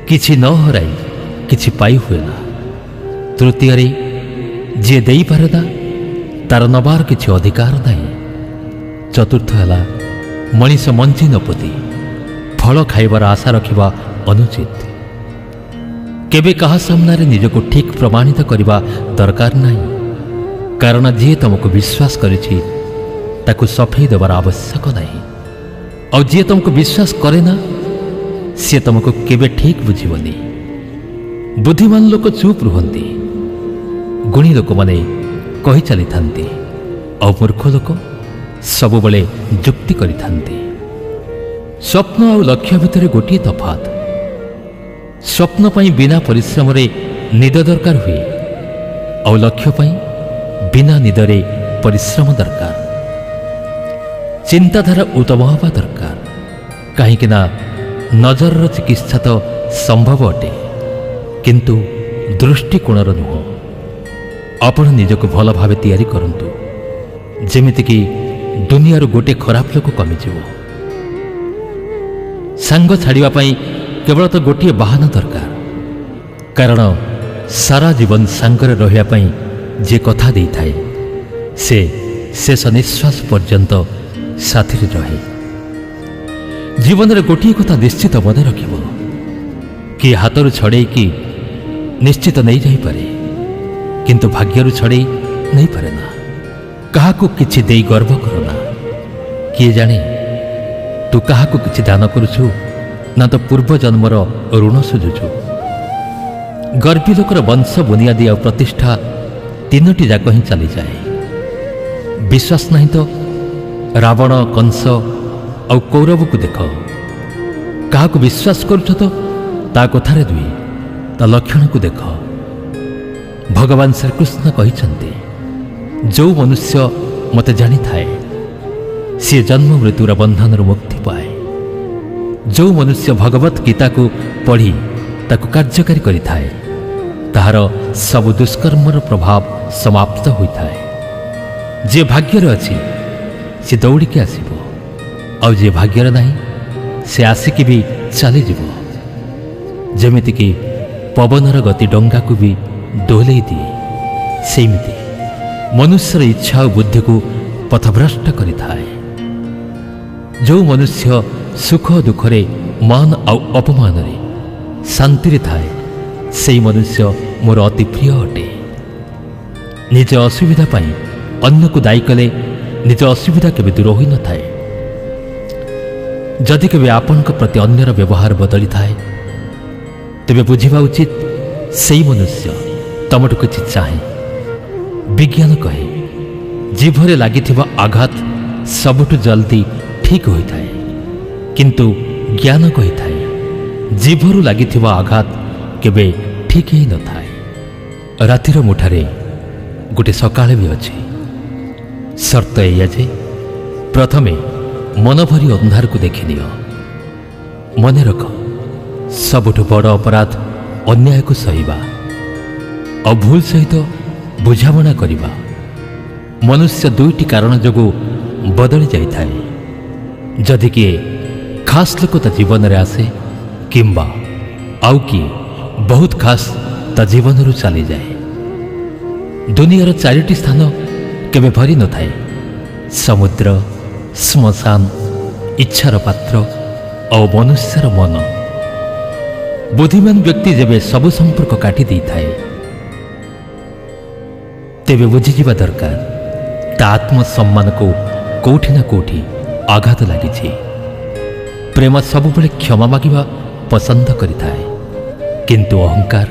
କିଛି ନ ହରାଇ କିଛି ପାଇ ହୁଏ ନା। ତୃତୀୟରେ, ଯିଏ ଦେଇପାରେ ନା ତାର ନେବାର କିଛି ଅଧିକାର ନାହିଁ। ଚତୁର୍ଥ ହେଲା, ମଣିଷ ମଞ୍ଜି ନ ପୋତି ଫଳ ଖାଇବାର ଆଶା ରଖିବା ଅନୁଚିତ। କେବେ କାହା ସାମ୍ନାରେ ନିଜକୁ ଠିକ୍ ପ୍ରମାଣିତ କରିବା ଦରକାର ନାହିଁ, କାରଣ ଯିଏ ତମକୁ ବିଶ୍ୱାସ କରିଛି ତାକୁ ସଫେଇ ଦେବାର ଆବଶ୍ୟକ ନାହିଁ। ଆଉ ଯିଏ ତମକୁ ବିଶ୍ୱାସ କରେ ନା ସିଏ ତମକୁ କେବେ ଠିକ୍ ବୁଝିବନି। ବୁଦ୍ଧିମାନ ଲୋକ ଚୁପ୍ ରୁହନ୍ତି, ଗୁଣୀ ଲୋକମାନେ କହି ଚାଲିଥାନ୍ତି, ଆଉ ମୂର୍ଖ ଲୋକ ସବୁବେଳେ ଯୁକ୍ତି କରିଥାନ୍ତି। ସ୍ୱପ୍ନ ଆଉ ଲକ୍ଷ୍ୟ ଭିତରେ ଗୋଟିଏ ତଫାତ୍। ସ୍ୱପ୍ନ ପାଇଁ ବିନା ପରିଶ୍ରମରେ ନିଦ ଦରକାର ହୁଏ, ଆଉ ଲକ୍ଷ୍ୟ ପାଇଁ ବିନା ନିଦରେ ପରିଶ୍ରମ ଦରକାର। ଚିନ୍ତାଧାରା ଉତ୍ତମ ହେବା ଦରକାର, କାହିଁକି ନା ନଜରର ଚିକିତ୍ସା ତ ସମ୍ଭବ ଅଟେ କିନ୍ତୁ ଦୃଷ୍ଟିକୋଣର ନୁହଁ। ଆପଣ ନିଜକୁ ଭଲ ଭାବେ ତିଆରି କରନ୍ତୁ, ଯେମିତିକି ଦୁନିଆରୁ ଗୋଟିଏ ଖରାପ ଲୋକ କମିଯିବ। ସାଙ୍ଗ ଛାଡ଼ିବା ପାଇଁ କେବଳ ତ ଗୋଟିଏ ବାହାନା ଦରକାର, କାରଣ ସାରା ଜୀବନ ସାଙ୍ଗରେ ରହିବା ପାଇଁ ଯିଏ କଥା ଦେଇଥାଏ ସେ ଶେଷ ନିଶ୍ୱାସ ପର୍ଯ୍ୟନ୍ତ ସାଥିରେ ରହେ। ଜୀବନରେ ଗୋଟିଏ କଥା ନିଶ୍ଚିତ ମନେ ରଖିବ, କିଏ ହାତରୁ ଛଡ଼େଇକି ନିଶ୍ଚିତ ନେଇଯାଇପାରେ, କିନ୍ତୁ ଭାଗ୍ୟରୁ ଛଡ଼େଇ ନେଇପାରେ ନା। କାହାକୁ କିଛି ଦେଇ ଗର୍ବ କର ନା। କିଏ ଜାଣେ ତୁ କାହାକୁ କିଛି ଦାନ କରୁଛୁ ନା ତ ପୂର୍ବ ଜନ୍ମର ଋଣ ସୁଝୁଛୁ। ଗର୍ବୀ ଲୋକର ବଂଶ ବୁନିଆଦି ଆଉ ପ୍ରତିଷ୍ଠା ତିନୋଟି ଯାକ ହିଁ ଚାଲିଯାଏ। ବିଶ୍ୱାସ ନାହିଁ ତ ରାବଣ, କଂସ ଆଉ କୌରବକୁ ଦେଖ। କାହାକୁ ବିଶ୍ୱାସ କରୁଛ ତ ତା କଥାରେ ଦୁଇ, ତା ଲକ୍ଷଣକୁ ଦେଖ। ଭଗବାନ ଶ୍ରୀକୃଷ୍ଣ କହିଛନ୍ତି, ଯେଉଁ ମନୁଷ୍ୟ ମୋତେ ଜାଣିଥାଏ ସିଏ ଜନ୍ମ ମୃତ୍ୟୁର ବନ୍ଧନରୁ ମୁକ୍ତି ପାଏ। ଯେଉଁ ମନୁଷ୍ୟ ଭଗବତ୍ ଗୀତାକୁ ପଢ଼ି ତାକୁ କାର୍ଯ୍ୟକାରୀ କରିଥାଏ ତାହାର ସବୁ ଦୁଷ୍କର୍ମର ପ୍ରଭାବ ସମାପ୍ତ ହୋଇଥାଏ। ଯିଏ ଭାଗ୍ୟରେ ଅଛି ସେ ଦୌଡ଼ିକି ଆସିବ, ଆଉ ଯିଏ ଭାଗ୍ୟରେ ନାହିଁ ସେ ଆସିକି ବି ଚାଲିଯିବ। ଯେମିତିକି ପବନର ଗତି ଡଙ୍ଗାକୁ ବି ଦୋହଲେଇ ଦିଏ, ସେମିତି ମନୁଷ୍ୟର ଇଚ୍ଛା ଓ ବୁଦ୍ଧିକୁ ପଥଭ୍ରଷ୍ଟ କରିଥାଏ। ଯେଉଁ ମନୁଷ୍ୟ ସୁଖ ଦୁଃଖରେ, ମାନ ଆଉ ଅପମାନରେ ଶାନ୍ତିରେ ଥାଏ ସେହି ମନୁଷ୍ୟ ମୋର ଅତି ପ୍ରିୟ ଅଟେ। ନିଜ ଅସୁବିଧା ପାଇଁ ଅନ୍ୟକୁ ଦାୟୀ କଲେ ନିଜ ଅସୁବିଧା କେବେ ଦୂର ହୋଇନଥାଏ। ଯଦି କେବେ ଆପଣଙ୍କ ପ୍ରତି ଅନ୍ୟର ବ୍ୟବହାର ବଦଳିଥାଏ ତେବେ ବୁଝିବା ଉଚିତ ସେହି ମନୁଷ୍ୟ ତମଠୁ କିଛି ଚାହେଁ। ବିଜ୍ଞାନ କହେ, ଜିଭରେ ଲାଗିଥିବା ଆଘାତ ସବୁଠୁ ଜଲ୍ଦି ଠିକ୍ ହୋଇଥାଏ, କିନ୍ତୁ ଜ୍ଞାନ କହିଥାଏ ଜିଭରୁ ଲାଗିଥିବା ଆଘାତ କେବେ ଠିକ୍ ହେଇନଥାଏ। ରାତିର ମୁଠାରେ ଗୋଟିଏ ସକାଳ ବି ଅଛି। ସର୍ତ୍ତ ଏଇଆ ଯେ ପ୍ରଥମେ ମନ ଭରି ଅନ୍ଧାରକୁ ଦେଖିନିଅ। ମନେ ରଖ, ସବୁଠୁ ବଡ଼ ଅପରାଧ ଅନ୍ୟାୟକୁ ସହିବା ଆଉ ଭୁଲ ସହିତ ବୁଝାମଣା କରିବା। ମନୁଷ୍ୟ ଦୁଇଟି କାରଣ ଯୋଗୁଁ ବଦଳି ଯାଇଥାଏ। ଯଦି କିଏ ଖାସ୍ ଲୋକ ତା ଜୀବନରେ ଆସେ କିମ୍ବା ଆଉ କିଏ ବହୁତ ଖାସ୍ ତା ଜୀବନରୁ ଚାଲିଯାଏ। ଦୁନିଆର ଚାରିଟି ସ୍ଥାନ କେବେ ଭରି ନଥାଏ: ସମୁଦ୍ର, ଶ୍ମଶାନ, ଇଚ୍ଛାର ପାତ୍ର ଆଉ ମନୁଷ୍ୟର ମନ। ବୁଦ୍ଧିମାନ ବ୍ୟକ୍ତି ଯେବେ ସବୁ ସମ୍ପର୍କ କାଟି ଦେଇଥାଏ ତେବେ ବୁଝିଯିବା ଦରକାର ତା ଆତ୍ମସମ୍ମାନକୁ କୋଉଠି ନା କୋଉଠି ଆଘାତ ଲାଗିଛି। ପ୍ରେମ ସବୁବେଳେ କ୍ଷମା ମାଗିବା ପସନ୍ଦ କରିଥାଏ, କିନ୍ତୁ ଅହଙ୍କାର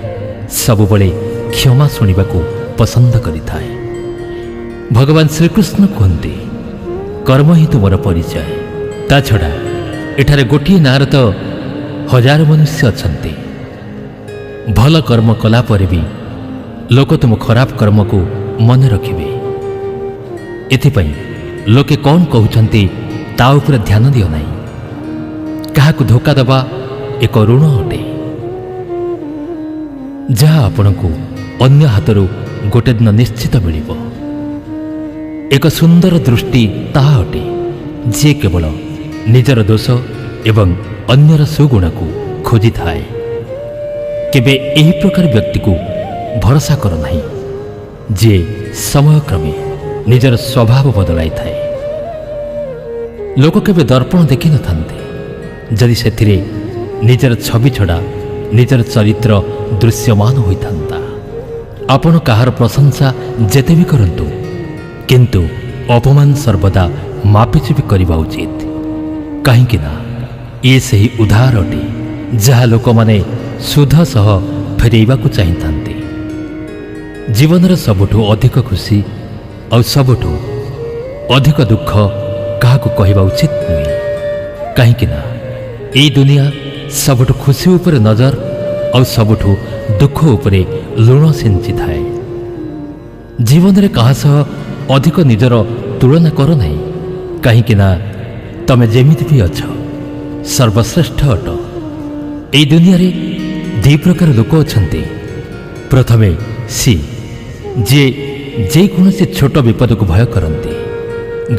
ସବୁବେଳେ କ୍ଷମା ଶୁଣିବାକୁ ପସନ୍ଦ କରିଥାଏ। ଭଗବାନ ଶ୍ରୀକୃଷ୍ଣ କୁହନ୍ତି, କର୍ମ ହିଁ ତୁମର ପରିଚୟ। ତା ଛଡ଼ା ଏଠାରେ ଗୋଟିଏ ନାଁରେ ତ ହଜାର ମନୁଷ୍ୟ ଅଛନ୍ତି। ଭଲ କର୍ମ କଲା ପରେ ବି ଲୋକ ତୁମ ଖରାପ କର୍ମକୁ ମନେ ରଖିବେ। ଏଥିପାଇଁ ଲୋକେ କ'ଣ କହୁଛନ୍ତି ତା ଉପରେ ଧ୍ୟାନ ଦିଅ ନାହିଁ। କାହାକୁ ଧୋକା ଦେବା ଏକ ଋଣ ଅଟେ, ଯାହା ଆପଣଙ୍କୁ ଅନ୍ୟ ହାତରୁ ଗୋଟେ ଦିନ ନିଶ୍ଚିତ ମିଳିବ। ଏକ ସୁନ୍ଦର ଦୃଷ୍ଟି ତାହା ଅଟେ ଯିଏ କେବଳ ନିଜର ଦୋଷ ଏବଂ ଅନ୍ୟର ସୁଗୁଣକୁ ଖୋଜିଥାଏ। କେବେ ଏହି ପ୍ରକାର ବ୍ୟକ୍ତିକୁ ଭରସା କର ନାହିଁ, ଯିଏ ସମୟକ୍ରମେ ନିଜର ସ୍ୱଭାବ ବଦଳାଇଥାଏ। ଲୋକ କେବେ ଦର୍ପଣ ଦେଖିନଥାନ୍ତି ଯଦି ସେଥିରେ ନିଜର ଛବି ଛଡ଼ା ନିଜର ଚରିତ୍ର ଦୃଶ୍ୟମାନ ହୋଇଥାନ୍ତା। ଆପଣ କାହାର ପ୍ରଶଂସା ଯେତେ ବି କରନ୍ତୁ, କିନ୍ତୁ ଅପମାନ ସର୍ବଦା ମାପିଚୁପି କରିବା ଉଚିତ। କାହିଁକି ନା ଇଏ ସେହି ଉଦ୍ଧାର ଅଟେ ଯାହା ଲୋକମାନେ ସୁଧ ସହ ଫେରାଇବାକୁ ଚାହିଁଥାନ୍ତି। ଜୀବନର ସବୁଠୁ ଅଧିକ ଖୁସି ଆଉ ସବୁଠୁ ଅଧିକ ଦୁଃଖ କାହାକୁ କହିବା ଉଚିତ ନୁହେଁ। କାହିଁକି ନା ଏହି ଦୁନିଆ ସବୁଠୁ ଖୁସି ଉପରେ ନଜର ଆଉ ସବୁଠୁ ଦୁଃଖ ଉପରେ ଲୁଣ ସିଞ୍ଚିଥାଏ। ଜୀବନରେ କାହା ସହ ଅଧିକ ନିଜର ତୁଳନା କର ନାହିଁ, କାହିଁକି ନା ତମେ ଯେମିତି ବି ଅଛ ସର୍ବଶ୍ରେଷ୍ଠ ଅଟ। ଏହି ଦୁନିଆରେ ଦୁଇ ପ୍ରକାର ଲୋକ ଅଛନ୍ତି। ପ୍ରଥମେ ଯିଏ ଯେକୌଣସି ଛୋଟ ବିପଦକୁ ଭୟ କରନ୍ତି,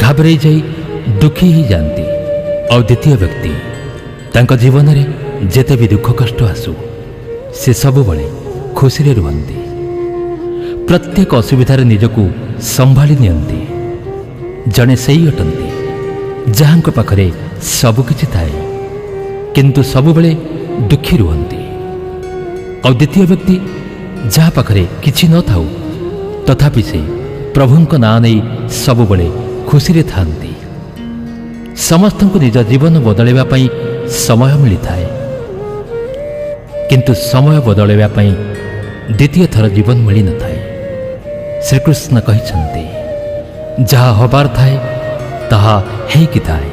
ଘାବରେଇ ଯାଇ ଦୁଃଖୀ ହୋଇଯାଆନ୍ତି। ଆଉ ଦ୍ୱିତୀୟ ବ୍ୟକ୍ତି, ତାଙ୍କ ଜୀବନରେ ଯେତେ ବି ଦୁଃଖ କଷ୍ଟ ଆସୁ ସେ ସବୁବେଳେ ଖୁସିରେ ରୁହନ୍ତି। ପ୍ରତ୍ୟେକ ଅସୁବିଧାରେ ନିଜକୁ ସମ୍ଭାଳି ନିଅନ୍ତି। ଜଣେ ସେଇ ଅଟନ୍ତି ଯାହାଙ୍କ ପାଖରେ ସବୁକିଛି ଥାଏ କିନ୍ତୁ ସବୁବେଳେ ଦୁଃଖୀ ରୁହନ୍ତି। ଆଉ ଦ୍ୱିତୀୟ ବ୍ୟକ୍ତି ଯାହା ପାଖରେ କିଛି ନଥାଉ ତଥାପି ସେ ପ୍ରଭୁଙ୍କ ନାଁ ନେଇ ସବୁବେଳେ ଖୁସିରେ ଥାନ୍ତି। ସମସ୍ତଙ୍କୁ ନିଜ ଜୀବନ ବଦଳାଇବା ପାଇଁ ସମୟ ମିଳିଥାଏ, କିନ୍ତୁ ସମୟ ବଦଳାଇବା ପାଇଁ ଦ୍ୱିତୀୟ ଥର ଜୀବନ ମିଳିନଥାଏ। ଶ୍ରୀକୃଷ୍ଣ କହିଛନ୍ତି, ଯାହା ହବାର ଥାଏ ତାହା ହେଇକି ଥାଏ,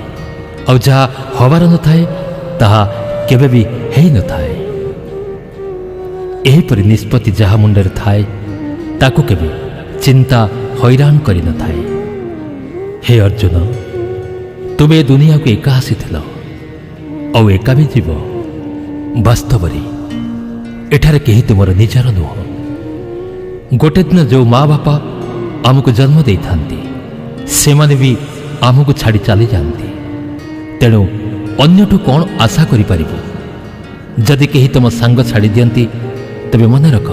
ଆଉ ଯାହା ହବାର ନଥାଏ ତାହା କେବେ ବି ହେଇନଥାଏ। ଏହିପରି ନିଷ୍ପତ୍ତି ଯାହା ମୁଣ୍ଡରେ ଥାଏ ତାକୁ କେବେ ଚିନ୍ତା ହଇରାଣ କରିନଥାଏ। ହେ ଅର୍ଜୁନ, ତୁମେ ଏ ଦୁନିଆକୁ ଏକା ଆସିଥିଲ ଆଉ ଏକା ବି ଯିବ। ବାସ୍ତବରେ ଏଠାରେ କେହି ତୁମର ନିଜର ନୁହଁ। ଗୋଟେ ଦିନ ଯେଉଁ ମା ବାପା ଆମକୁ ଜନ୍ମ ଦେଇଥାନ୍ତି ସେମାନେ ବି ଆମକୁ ଛାଡ଼ି ଚାଲିଯାଆନ୍ତି। ତେଣୁ ଅନ୍ୟଠୁ କ'ଣ ଆଶା କରିପାରିବ? ଯଦି କେହି ତୁମ ସାଙ୍ଗ ଛାଡ଼ି ଦିଅନ୍ତି ତେବେ ମନେ ରଖ,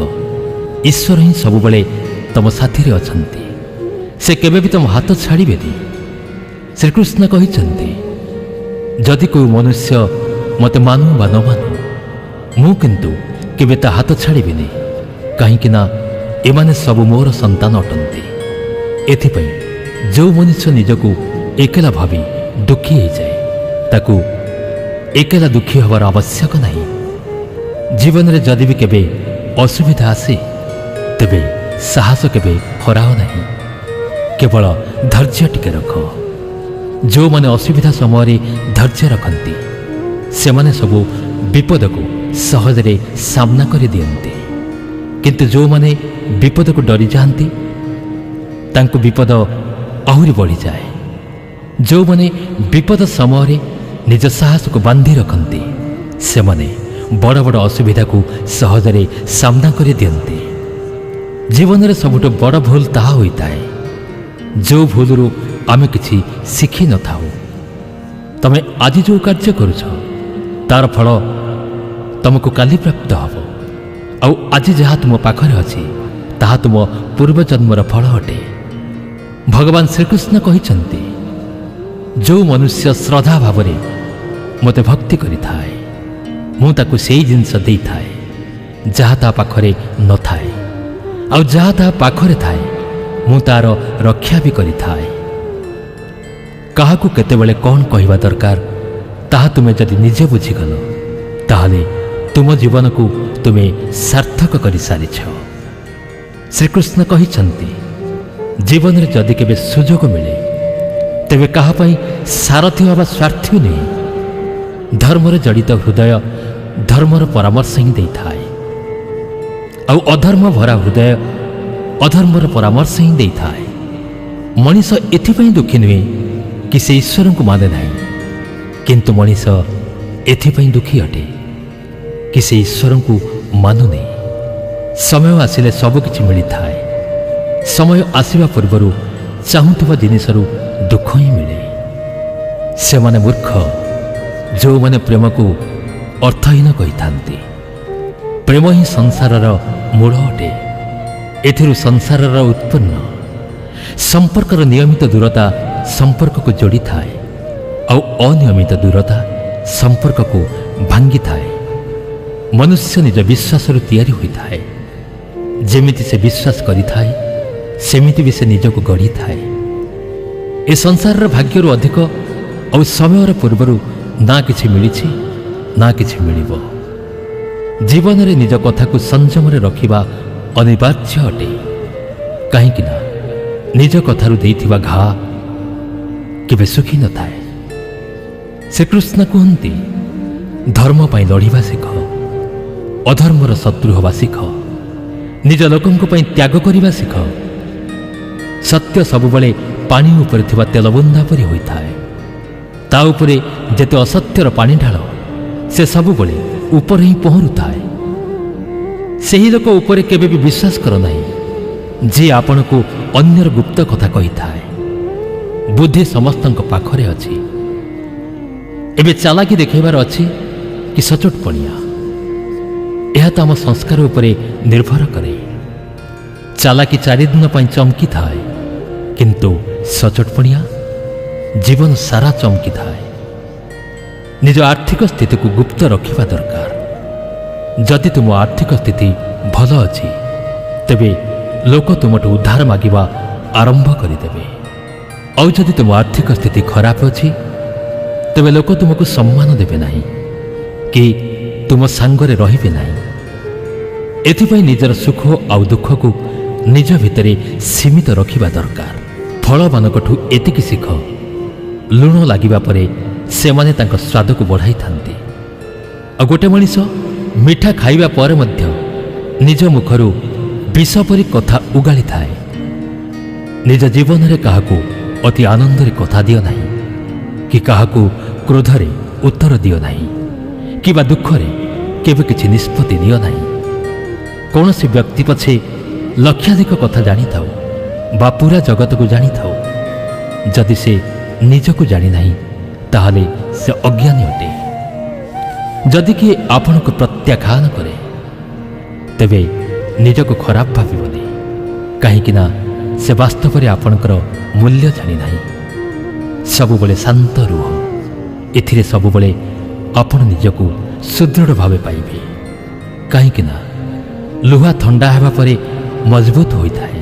ଈଶ୍ୱର ହିଁ ସବୁବେଳେ ତୁମ ସାଥିରେ ଅଛନ୍ତି। ସେ କେବେ ବି ତୁମ ହାତ ଛାଡ଼ିବେନି। ଶ୍ରୀକୃଷ୍ଣ କହିଛନ୍ତି, ଯଦି କେଉଁ ମନୁଷ୍ୟ ମୋତେ ମାନୁ ବା ନ ମାନୁ, ମୁଁ କିନ୍ତୁ କେବେ ତା ହାତ ଛାଡ଼ିବିନି, କାହିଁକି ନା ଏମାନେ ସବୁ ମୋର ସନ୍ତାନ ଅଟନ୍ତି। ଏଥିପାଇଁ ଯେଉଁ ମନୁଷ୍ୟ ନିଜକୁ ଏକଲା ଭାବି ଦୁଃଖୀ ହୋଇଯାଏ ତାକୁ ଏକଲା ଦୁଃଖୀ ହେବାର ଆବଶ୍ୟକ ନାହିଁ। ଜୀବନରେ ଯଦି ବି କେବେ ଅସୁବିଧା ଆସେ ତେବେ ସାହସ କେବେ ହରାଅ ନାହିଁ। କେବଳ ଧୈର୍ଯ୍ୟ ଟିକେ ରଖ। ଯେଉଁମାନେ ଅସୁବିଧା ସମୟରେ ଧୈର୍ଯ୍ୟ ରଖନ୍ତି ସେମାନେ ସବୁ ବିପଦକୁ ସହଜରେ ସାମ୍ନା କରିଦିଅନ୍ତି, କିନ୍ତୁ ଯେଉଁମାନେ ବିପଦକୁ ଡରିଯାଆନ୍ତି ତାଙ୍କୁ ବିପଦ ଆହୁରି ବଢ଼ିଯାଏ। ଯେଉଁମାନେ ବିପଦ ସମୟରେ ନିଜ ସାହସକୁ ବାନ୍ଧି ରଖନ୍ତି ସେମାନେ ବଡ଼ ବଡ଼ ଅସୁବିଧାକୁ ସହଜରେ ସାମ୍ନା କରିଦିଅନ୍ତି। ଜୀବନରେ ସବୁଠୁ ବଡ଼ ଭୁଲ ତାହା ହୋଇଥାଏ ଯେଉଁ ଭୁଲରୁ ଆମେ କିଛି ଶିଖିନଥାଉ। ତମେ ଆଜି ଯେଉଁ କାର୍ଯ୍ୟ କରୁଛ ତାର ଫଳ ତମକୁ କାଲି ପ୍ରାପ୍ତ ହେବ, ଆଉ ଆଜି ଯାହା ତୁମ ପାଖରେ ଅଛି ତାହା ତୁମ ପୂର୍ବଜନ୍ମର ଫଳ ଅଟେ। ଭଗବାନ ଶ୍ରୀକୃଷ୍ଣ କହିଛନ୍ତି, ଯେଉଁ ମନୁଷ୍ୟ ଶ୍ରଦ୍ଧା ଭାବରେ ମୋତେ ଭକ୍ତି କରିଥାଏ ମୁଁ ତାକୁ ସେଇ ଜିନିଷ ଦେଇଥାଏ ଯାହା ତା ପାଖରେ ନଥାଏ, ଆଉ ଯାହା ତା ପାଖରେ ଥାଏ ମୁଁ ତାର ରକ୍ଷା ବି କରିଥାଏ। କାହାକୁ କେତେବେଳେ କ'ଣ କହିବା ଦରକାର ତାହା ତୁମେ ଯଦି ନିଜେ ବୁଝିଗଲ ତାହେଲେ ତୁମ ଜୀବନକୁ ତୁମେ ସାର୍ଥକ କରିସାରିଛ। ଶ୍ରୀକୃଷ୍ଣ କହିଛନ୍ତି, ଜୀବନରେ ଯଦି କେବେ ସୁଯୋଗ ମିଳେ ତେବେ କାହା ପାଇଁ ସାରଥି ହେବା ସ୍ୱାର୍ଥୀ ନୁହେଁ। ଧର୍ମରେ ଜଡ଼ିତ ହୃଦୟ ଧର୍ମର ପରାମର୍ଶ ହିଁ ଦେଇଥାଏ, ଆଉ ଅଧର୍ମ ଭରା ହୃଦୟ ଅଧର୍ମର ପରାମର୍ଶ ହିଁ ଦେଇଥାଏ। ମଣିଷ ଏଥିପାଇଁ ଦୁଃଖୀ ନୁହେଁ କି ସେ ଈଶ୍ୱରଙ୍କୁ ମାନେ ନାହିଁ, କିନ୍ତୁ ମଣିଷ ଏଥିପାଇଁ ଦୁଃଖୀ ଅଟେ କି ସେ ଈଶ୍ୱରଙ୍କୁ ମାନୁନି। ସମୟ ଆସିଲେ ସବୁକିଛି ମିଳିଥାଏ, ସମୟ ଆସିବା ପୂର୍ବରୁ ଚାହୁଁଥିବା ଜିନିଷରୁ ଦୁଃଖ ହିଁ ମିଳେ। ସେମାନେ ମୂର୍ଖ ଯେଉଁମାନେ ପ୍ରେମକୁ ଅର୍ଥହୀନ କହିଥାନ୍ତି। ପ୍ରେମ ହିଁ ସଂସାରର ମୂଳ ଅଟେ। ଏଥିରୁ ସଂସାରର ଉତ୍ପନ୍ନ। ସମ୍ପର୍କର ନିୟମିତ ଦୂରତା ସମ୍ପର୍କକୁ ଯୋଡ଼ିଥାଏ, ଆଉ ଅନିୟମିତ ଦୂରତା ସମ୍ପର୍କକୁ ଭାଙ୍ଗିଥାଏ। ମନୁଷ୍ୟ ନିଜ ବିଶ୍ୱାସରୁ ତିଆରି ହୋଇଥାଏ। ଯେମିତି ସେ ବିଶ୍ୱାସ କରିଥାଏ ସେମିତି ବି ସେ ନିଜକୁ ଗଢ଼ିଥାଏ। ଏ ସଂସାରର ଭାଗ୍ୟରୁ ଅଧିକ ଆଉ ସମୟର ପୂର୍ବରୁ ନା କିଛି ମିଳିଛି ନା କିଛି ମିଳିବ। ଜୀବନରେ ନିଜ କଥାକୁ ସଂଯମରେ ରଖିବା ଅନିବାର୍ଯ୍ୟ ଅଟେ, କାହିଁକି ନା ନିଜ କଥାରୁ ଦେଇଥିବା ଘା କେବେ ଶୁଖି ନଥାଏ। ଶ୍ରୀକୃଷ୍ଣ କୁହନ୍ତି, ଧର୍ମ ପାଇଁ ଲଢ଼ିବା ଶିଖ, ଅଧର୍ମର ଶତ୍ରୁ ହେବା ଶିଖ, ନିଜ ଲୋକଙ୍କ ପାଇଁ ତ୍ୟାଗ କରିବା ଶିଖ। ସତ୍ୟ ସବୁବେଳେ ପାଣି ଉପରେ ଥିବା ତେଲବୁନ୍ଦା ପରି ହୋଇଥାଏ। ତା ଉପରେ ଯେତେ ଅସତ୍ୟର ପାଣି ଢାଳ ସେ ସବୁବେଳେ ଉପରେ ହିଁ ପହଁରୁଥାଏ। ସେହି ଲୋକ ଉପରେ କେବେ ବି ବିଶ୍ୱାସ କର ନାହିଁ ଯିଏ ଆପଣଙ୍କୁ ଅନ୍ୟର ଗୁପ୍ତ କଥା କହିଥାଏ। ବୁଦ୍ଧି ସମସ୍ତଙ୍କ ପାଖରେ ଅଛି। ଏବେ ଚାଲାକି ଦେଖାଇବାର ଅଛି କି ସଚୋଟପଣିଆ, ଏହା ତ ଆମ ସଂସ୍କାର ଉପରେ ନିର୍ଭର କରେ। ଚାଲାକି 4 ଦିନ ପାଇଁ ଚମକିଥାଏ, କିନ୍ତୁ ସଚଟପଣିଆ ଜୀବନ ସାରା ଚମକିଥାଏ। ନିଜ ଆର୍ଥିକ ସ୍ଥିତିକୁ ଗୁପ୍ତ ରଖିବା ଦରକାର। ଯଦି ତୁମ ଆର୍ଥିକ ସ୍ଥିତି ଭଲ ଅଛି, ତେବେ ଲୋକ ତୁମଠୁ ଉଦ୍ଧାର ମାଗିବା ଆରମ୍ଭ କରିଦେବେ। ଆଉ ଯଦି ତୁମ ଆର୍ଥିକ ସ୍ଥିତି ଖରାପ ଅଛି, ତେବେ ଲୋକ ତୁମକୁ ସମ୍ମାନ ଦେବେ ନାହିଁ କି ତୁମ ସାଙ୍ଗରେ ରହିବେ ନାହିଁ। ଏଥିପାଇଁ ନିଜର ସୁଖ ଆଉ ଦୁଃଖକୁ ନିଜ ଭିତରେ ସୀମିତ ରଖିବା ଦରକାର। ଫଳମାନଙ୍କଠୁ ଏତିକି ଶିଖ, ଲୁଣ ଲାଗିବା ପରେ ସେମାନେ ତାଙ୍କ ସ୍ୱାଦକୁ ବଢ଼ାଇଥାନ୍ତି। ଆଉ ଗୋଟେ ମଣିଷ ମିଠା ଖାଇବା ପରେ ମଧ୍ୟ ନିଜ ମୁଖରୁ ବିଷ ପରି କଥା ଉଗାଳିଥାଏ। ନିଜ ଜୀବନରେ କାହାକୁ ଅତି ଆନନ୍ଦରେ କଥା ଦିଅ ନାହିଁ, କି କାହାକୁ କ୍ରୋଧରେ ଉତ୍ତର ଦିଅ ନାହିଁ, କିମ୍ବା ଦୁଃଖରେ କେବେ କିଛି ନିଷ୍ପତ୍ତି ନିଅ ନାହିଁ। କୌଣସି ବ୍ୟକ୍ତି ପଛେ ଲକ୍ଷାଧିକ କଥା ଜାଣିଥାଉ ବା ପୁରା ଜଗତକୁ ଜାଣିଥାଉ, ଯଦି ସେ ନିଜକୁ ଜାଣିନାହିଁ ତାହେଲେ ସେ ଅଜ୍ଞାନୀ ଅଟେ। ଯଦି କିଏ ଆପଣଙ୍କୁ ପ୍ରତ୍ୟାଖ୍ୟାନ କରେ, ତେବେ ନିଜକୁ ଖରାପ ଭାବିବନି, କାହିଁକି ନା ସେ ବାସ୍ତବରେ ଆପଣଙ୍କର ମୂଲ୍ୟ ଜାଣିନାହିଁ। ସବୁବେଳେ ଶାନ୍ତ ରୁହ, ଏଥିରେ ସବୁବେଳେ ଆପଣ ନିଜକୁ ସୁଦୃଢ଼ ଭାବେ ପାଇବେ। କାହିଁକି ନା ଲୁହା ଥଣ୍ଡା ହେବା ପରେ ମଜବୁତ ହୋଇଥାଏ,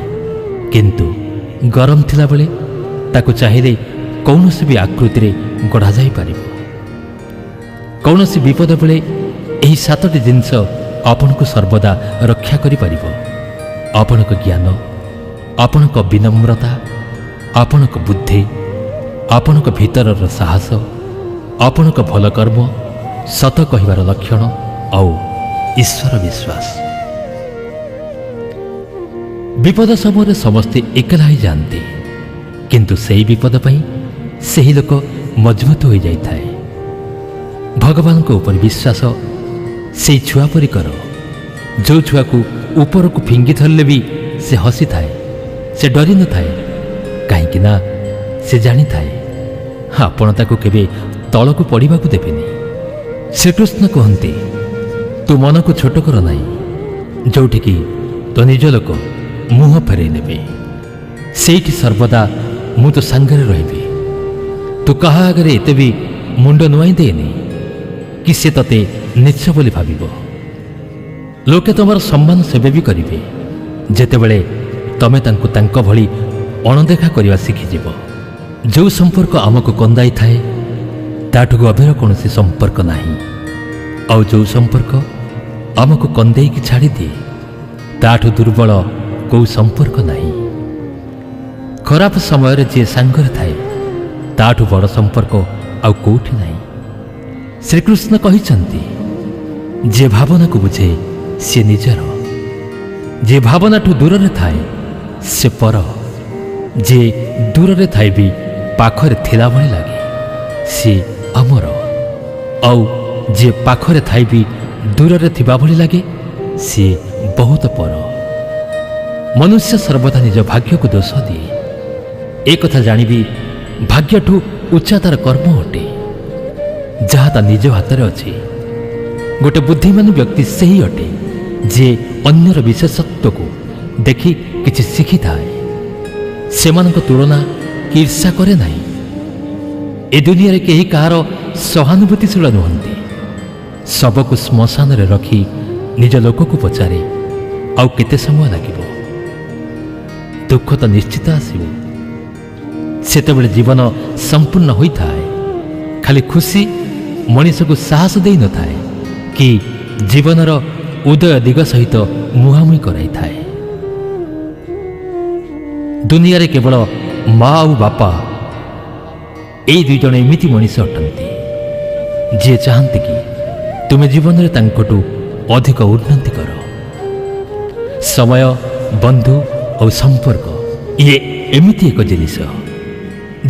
କିନ୍ତୁ ଗରମ ଥିଲାବେଳେ ତାକୁ ଚାହିଁଲେ କୌଣସି ବି ଆକୃତିରେ ଗଢ଼ାଯାଇପାରିବ। କୌଣସି ବିପଦ ବେଳେ ଏହି 7ଟି ଜିନିଷ ଆପଣଙ୍କୁ ସର୍ବଦା ରକ୍ଷା କରିପାରିବ। ଆପଣଙ୍କ ଜ୍ଞାନ, ଆପଣଙ୍କ ବିନମ୍ରତା, ଆପଣଙ୍କ ବୁଦ୍ଧି, ଆପଣଙ୍କ ଭିତରର ସାହସ, ଆପଣଙ୍କ ଭଲ କର୍ମ, ସତ କହିବାର ଲକ୍ଷଣ ଆଉ ଈଶ୍ୱର ବିଶ୍ୱାସ। ବିପଦ ସମୟରେ ସମସ୍ତେ ଏକଲା ହୋଇଯାଆନ୍ତି, କିନ୍ତୁ ସେହି ବିପଦ ପାଇଁ ସେହି ଲୋକ ମଜବୁତ ହୋଇଯାଇଥାଏ। ଭଗବାନଙ୍କ ଉପରେ ବିଶ୍ୱାସ ସେହି ଛୁଆ ପରି କର, ଯେଉଁ ଛୁଆକୁ ଉପରକୁ ଫିଙ୍ଗି ଧରିଲେ ବି ସେ ହସିଥାଏ, ସେ ଡରି ନଥାଏ, କାହିଁକି ନା ସେ ଜାଣିଥାଏ ଆପଣ ତାକୁ କେବେ ତଳକୁ ପଡ଼ିବାକୁ ଦେବେନି। ଶ୍ରୀକୃଷ୍ଣ କହନ୍ତି, ତୁ ମନକୁ ଛୋଟ କର ନାହିଁ, ଯେଉଁଠିକି ତୋ ନିଜ ଲୋକ ମୁହଁ ଫେରାଇ ନେବେ, ସେଇଠି ସର୍ବଦା ମୁଁ ତୋ ସାଙ୍ଗରେ ରହିବି। ତୁ କାହା ଆଗରେ ଏତେ ବି ମୁଣ୍ଡ ନୁଆଇଁ ଦେଇନି କି ସେ ତୋତେ ନୀଚ ବୋଲି ଭାବିବ। ଲୋକେ ତୁମର ସମ୍ମାନ ସେବେ ବି କରିବେ ଯେତେବେଳେ ତମେ ତାଙ୍କୁ ତାଙ୍କ ଭଳି ଅଣଦେଖା କରିବା ଶିଖିଯିବ। ଯେଉଁ ସମ୍ପର୍କ ଆମକୁ କନ୍ଦାଇଥାଏ ତାଠୁ ଗଭୀର କୌଣସି ସମ୍ପର୍କ ନାହିଁ, ଆଉ ଯେଉଁ ସମ୍ପର୍କ ଆମକୁ କନ୍ଦେଇକି ଛାଡ଼ିଦିଏ ତାଠୁ ଦୁର୍ବଳ କେଉଁ ସମ୍ପର୍କ ନାହିଁ। ଖରାପ ସମୟରେ ଯିଏ ସାଙ୍ଗରେ ଥାଏ ତାଠୁ ବଡ଼ ସମ୍ପର୍କ ଆଉ କେଉଁଠି ନାହିଁ। ଶ୍ରୀକୃଷ୍ଣ କହିଛନ୍ତି, ଯିଏ ଭାବନାକୁ ବୁଝେ ସିଏ ନିଜର, ଯିଏ ଭାବନାଠୁ ଦୂରରେ ଥାଏ ସେ ପର, ଯିଏ ଦୂରରେ ଥାଇ ବି ପାଖରେ ଥିଲା ଭଳି ଲାଗେ ସିଏ ଆମର, ଆଉ ଯିଏ ପାଖରେ ଥାଇ ବି ଦୂରରେ ଥିବା ଭଳି ଲାଗେ ସିଏ ବହୁତ ପର। ମନୁଷ୍ୟ ସର୍ବଦା ନିଜ ଭାଗ୍ୟକୁ ଦୋଷ ଦିଏ। ଏ କଥା ଜାଣିବି ଭାଗ୍ୟଠୁ ଉଚ୍ଚା ତାର କର୍ମ ଅଟେ, ଯାହା ତା ନିଜ ହାତରେ ଅଛି। ଗୋଟେ ବୁଦ୍ଧିମାନ ବ୍ୟକ୍ତି ସେହି ଅଟେ ଯିଏ ଅନ୍ୟର ବିଶେଷତ୍ୱକୁ ଦେଖି କିଛି ଶିଖିଥାଏ। ସେମାନଙ୍କ ତୁଳନା ଈର୍ଷା କରେ ନାହିଁ। ଏ ଦୁନିଆରେ କେହି କାହାର ସହାନୁଭୂତିଶୀଳ ନୁହନ୍ତି। ଶବକୁ ଶ୍ମଶାନରେ ରଖି ନିଜ ଲୋକକୁ ପଚାରେ, ଆଉ କେତେ ସମୟ ଲାଗିବ? ଦୁଃଖ ତ ନିଶ୍ଚିତ ଆସିବ। ସେତେବେଳେ ଜୀବନ ସମ୍ପୂର୍ଣ୍ଣ ହୋଇଥାଏ। ଖାଲି ଖୁସି ମଣିଷକୁ ସାହସ ଦେଇନଥାଏ କି ଜୀବନର ଉଦୟ ଦିଗ ସହିତ ମୁହାଁମୁହିଁ କରାଇଥାଏ। ଦୁନିଆରେ କେବଳ ମା ଆଉ ବାପା, ଏଇ ଦୁଇ ଜଣ ଏମିତି ମଣିଷ ଅଟନ୍ତି ଯିଏ ଚାହାନ୍ତି କି ତୁମେ ଜୀବନରେ ତାଙ୍କଠୁ ଅଧିକ ଉନ୍ନତି କର। ସମୟ, ବନ୍ଧୁ ଆଉ ସମ୍ପର୍କ ଇଏ ଏମିତି ଏକ ଜିନିଷ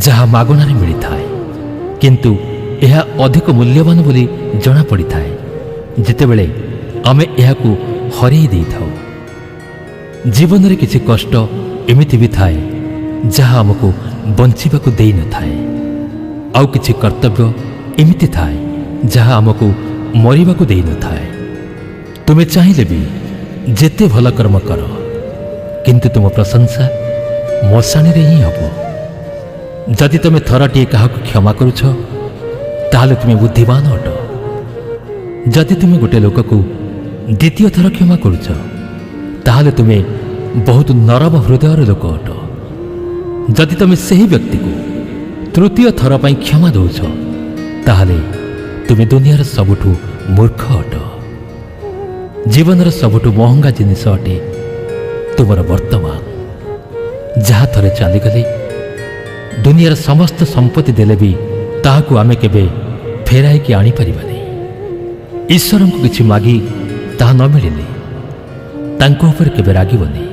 ଯାହା ମାଗଣାରେ ମିଳିଥାଏ, କିନ୍ତୁ ଏହା ଅଧିକ ମୂଲ୍ୟବାନ ବୋଲି ଜଣାପଡ଼ିଥାଏ ଯେତେବେଳେ ଆମେ ଏହାକୁ ହରେଇ ଦେଇଥାଉ। ଜୀବନରେ କିଛି କଷ୍ଟ ଏମିତି ବି ଥାଏ ଯାହା ଆମକୁ ବଞ୍ଚିବାକୁ ଦେଇନଥାଏ, ଆଉ କିଛି କର୍ତ୍ତବ୍ୟ ଏମିତି ଥାଏ ଯାହା ଆମକୁ ମରିବାକୁ ଦେଇନଥାଏ। ତୁମେ ଚାହିଁଲେ ବି ଯେତେ ଭଲ କର୍ମ କର, କିନ୍ତୁ ତୁମ ପ୍ରଶଂସା ମଶାଣିରେ ହିଁ ହେବ। ଯଦି ତୁମେ ଥରଟିଏ କାହାକୁ କ୍ଷମା କରୁଛ ତାହେଲେ ତୁମେ ବୁଦ୍ଧିମାନ ଅଟ। ଯଦି ତୁମେ ଗୋଟେ ଲୋକକୁ ଦ୍ୱିତୀୟ ଥର କ୍ଷମା କରୁଛ ତାହେଲେ ତୁମେ ବହୁତ ନରମ ହୃଦୟର ଲୋକ ଅଟ। ଯଦି ତୁମେ ସେହି ବ୍ୟକ୍ତିକୁ ତୃତୀୟ ଥର ପାଇଁ କ୍ଷମା ଦେଉଛ ତାହେଲେ ତୁମେ ଦୁନିଆର ସବୁଠୁ ମୂର୍ଖ ଅଟ। ଜୀବନର ସବୁଠୁ ମହଙ୍ଗା ଜିନିଷ ଅଟେ ତୁମର ବର୍ତ୍ତମାନ, ଯାହା ଥରେ ଚାଲିଗଲେ ଦୁନିଆର ସମସ୍ତ ସମ୍ପତ୍ତି ଦେଲେ ବି ତାହାକୁ ଆମେ କେବେ ଫେରାଇକି ଆଣିପାରିବାନି। ଈଶ୍ୱରଙ୍କୁ କିଛି ମାଗି ତାହା ନ ମିଳିଲେ ତାଙ୍କ ଉପରେ କେବେ ରାଗିବନି,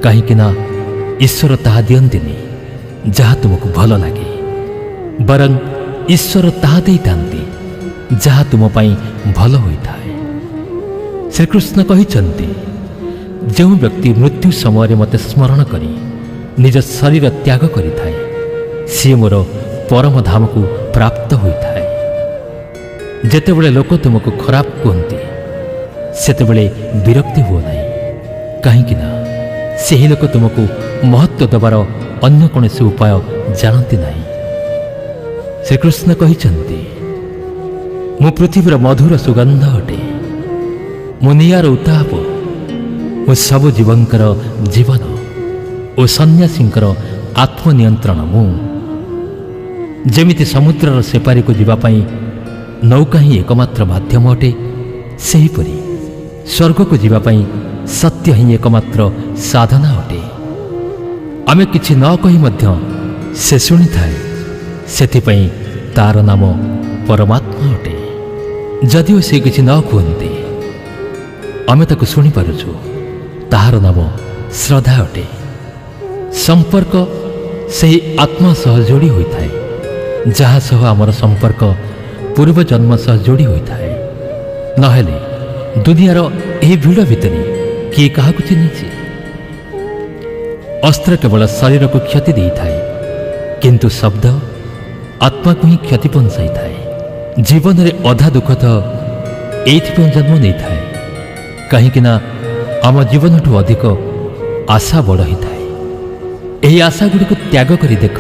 କାହିଁକି ନା ଈଶ୍ୱର ତାହା ଦିଅନ୍ତିନି ଯାହା ତୁମକୁ ଭଲ ଲାଗେ, ବରଂ ଈଶ୍ୱର ତାହା ଦେଇଥାନ୍ତି ଯାହା ତୁମ ପାଇଁ ଭଲ ହୋଇଥାଏ। ଶ୍ରୀକୃଷ୍ଣ କହିଛନ୍ତି, ଯେଉଁ ବ୍ୟକ୍ତି ମୃତ୍ୟୁ ସମୟରେ ମୋତେ ସ୍ମରଣ କରି ନିଜ ଶରୀର ତ୍ୟାଗ କରିଥାଏ ସିଏ ମୋର ପରମ ଧାମକୁ ପ୍ରାପ୍ତ ହୋଇଥାଏ। ଯେତେବେଳେ ଲୋକ ତୁମକୁ ଖରାପ କୁହନ୍ତି ସେତେବେଳେ ବିରକ୍ତି ହୁଅ ନାହିଁ, କାହିଁକି ନା ସେହି ଲୋକ ତୁମକୁ ମହତ୍ଵ ଦେବାର ଅନ୍ୟ କୌଣସି ଉପାୟ ଜାଣନ୍ତି ନାହିଁ। ଶ୍ରୀକୃଷ୍ଣ କହିଛନ୍ତି, ମୁଁ ପୃଥିବୀର ମଧୁର ସୁଗନ୍ଧ ଅଟେ, ମୁଁ ନିଆର ଉତ୍ତାପ, ମୁଁ ସବୁ ଜୀବଙ୍କର ଜୀବନ ଓ ସନ୍ନ୍ୟାସୀଙ୍କର ଆତ୍ମନିୟନ୍ତ୍ରଣ ମୁଁ। ଯେମିତି ସମୁଦ୍ରର ସେପାରିକୁ ଯିବା ପାଇଁ ନୌକା ହିଁ ଏକମାତ୍ର ମାଧ୍ୟମ ଅଟେ, ସେହିପରି ସ୍ୱର୍ଗକୁ ଯିବା ପାଇଁ ସତ୍ୟ ହିଁ ଏକମାତ୍ର ସାଧନା ଅଟେ। ଆମେ କିଛି ନ କହି ମଧ୍ୟ ସେ ଶୁଣିଥାଏ, ସେଥିପାଇଁ ତାର ନାମ ପରମାତ୍ମା ଅଟେ। ଯଦିଓ ସେ କିଛି ନ କୁହନ୍ତି ଆମେ ତାକୁ ଶୁଣିପାରୁଛୁ, ତାହାର ନାମ ଶ୍ରଦ୍ଧା ଅଟେ। ସମ୍ପର୍କ ସେହି ଆତ୍ମା ସହ ଯୋଡ଼ି ହୋଇଥାଏ ଯାହା ସହ ଆମର ସମ୍ପର୍କ ପୂର୍ବ ଜନ୍ମ ସହ ଯୋଡ଼ି ହୋଇଥାଏ। ନହେଲେ ଦୁନିଆର ଏହି ଭିଡ଼ ଭିତରେ କିଏ କାହାକୁ ଚିହ୍ନିଛି? ଅସ୍ତ୍ର କେବଳ ଶରୀରକୁ କ୍ଷତି ଦେଇଥାଏ, କିନ୍ତୁ ଶବ୍ଦ ଆତ୍ମାକୁ ହିଁ କ୍ଷତି ପହଞ୍ଚାଇଥାଏ। ଜୀବନରେ ଅଧା ଦୁଃଖ ତ ଏଇଥିପାଇଁ ଜନ୍ମ ନେଇଥାଏ, କାହିଁକି ନା ଆମ ଜୀବନଠୁ ଅଧିକ ଆଶା ବଡ଼ ହୋଇଥାଏ। ଏହି ଆଶାଗୁଡ଼ିକୁ ତ୍ୟାଗ କରି ଦେଖ,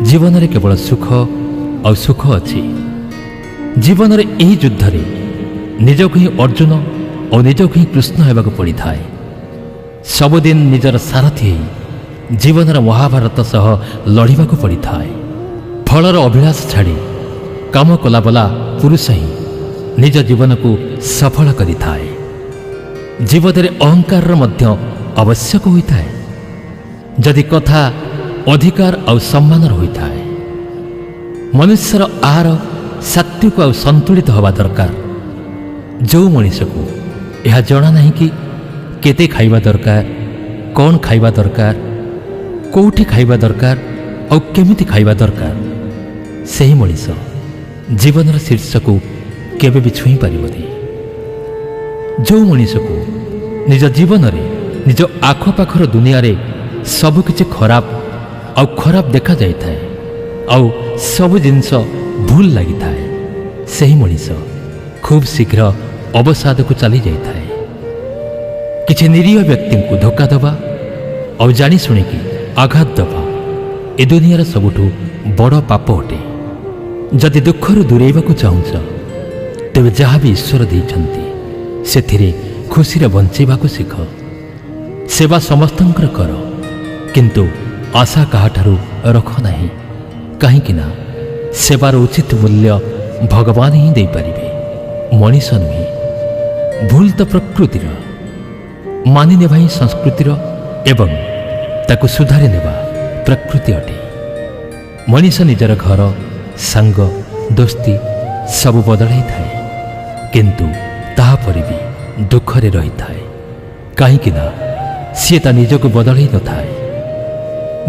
ଜୀବନରେ କେବଳ ସୁଖ ଆଉ ସୁଖ ଅଛି। ଜୀବନରେ ଏହି ଯୁଦ୍ଧରେ ନିଜକୁ ହିଁ ଅର୍ଜୁନ ଓ ନିଜକୁ ହିଁ କୃଷ୍ଣ ହେବାକୁ ପଡ଼ିଥାଏ। ସବୁଦିନ ନିଜର ସାରଥୀ ହେଇ ଜୀବନର ମହାଭାରତ ସହ ଲଢ଼ିବାକୁ ପଡ଼ିଥାଏ। ଫଳର ଅଭିଳାଷ ଛାଡ଼ି କାମ କଲାବାଲା ପୁରୁଷ ହିଁ ନିଜ ଜୀବନକୁ ସଫଳ କରିଥାଏ। ଜୀବନରେ ଅହଙ୍କାରର ମଧ୍ୟ ଆବଶ୍ୟକ ହୋଇଥାଏ, ଯଦି କଥା ଅଧିକାର ଆଉ ସମ୍ମାନର ହୋଇଥାଏ। ମନୁଷ୍ୟର ଆହାର ସାତ୍ୱିକ ଆଉ ସନ୍ତୁଳିତ ହେବା ଦରକାର। ଯେଉଁ ମଣିଷକୁ ଏହା ଜଣା ନାହିଁ କି କେତେ ଖାଇବା ଦରକାର, କ'ଣ ଖାଇବା ଦରକାର, କେଉଁଠି ଖାଇବା ଦରକାର ଆଉ କେମିତି ଖାଇବା ଦରକାର, ସେହି ମଣିଷ ଜୀବନର ଶୀର୍ଷକୁ କେବେ ବି ଛୁଇଁ ପାରିବନି। ଯେଉଁ ମଣିଷକୁ ନିଜ ଜୀବନରେ ନିଜ ଆଖପାଖର ଦୁନିଆରେ ସବୁକିଛି ଖରାପ ଆଉ ଖରାପ ଦେଖାଯାଇଥାଏ ଆଉ ସବୁ ଜିନିଷ ଭୁଲ ଲାଗିଥାଏ, ସେହି ମଣିଷ ଖୁବ୍ ଶୀଘ୍ର ଅବସାଦକୁ ଚାଲିଯାଇଥାଏ। କିଛି ନିରୀହ ବ୍ୟକ୍ତିଙ୍କୁ ଧୋକା ଦେବା ଆଉ ଜାଣି ଶୁଣିକି ଆଘାତ ଦେବା ଏ ଦୁନିଆର ସବୁଠୁ ବଡ଼ ପାପ ଅଟେ। ଯଦି ଦୁଃଖରୁ ଦୂରେଇବାକୁ ଚାହୁଁଛ ତେବେ ଯାହା ବି ଈଶ୍ୱର ଦେଇଛନ୍ତି ସେଥିରେ ଖୁସିରେ ବଞ୍ଚିବାକୁ ଶିଖ। ସେବା ସମସ୍ତଙ୍କର କର, କିନ୍ତୁ ଆଶା କାହାଠାରୁ ରଖ ନାହିଁ, କାହିଁକି ନା ସେବାର ଉଚିତ ମୂଲ୍ୟ ଭଗବାନ ହିଁ ଦେଇପାରିବେ, ମଣିଷ ନୁହେଁ। ଭୁଲ ତ ପ୍ରକୃତିର, ମାନିନେବା ହିଁ ସଂସ୍କୃତିର ଏବଂ ତାକୁ ସୁଧାରି ନେବା ପ୍ରକୃତି ଅଟେ। ମଣିଷ ନିଜର ଘର, ସାଙ୍ଗ, ଦୋସ୍ତି ସବୁ ବଦଳାଇଥାଏ, କିନ୍ତୁ ତାହାପରେ ବି ଦୁଃଖରେ ରହିଥାଏ, କାହିଁକି ନା ସିଏ ତା ନିଜକୁ ବଦଳାଇ ନଥାଏ।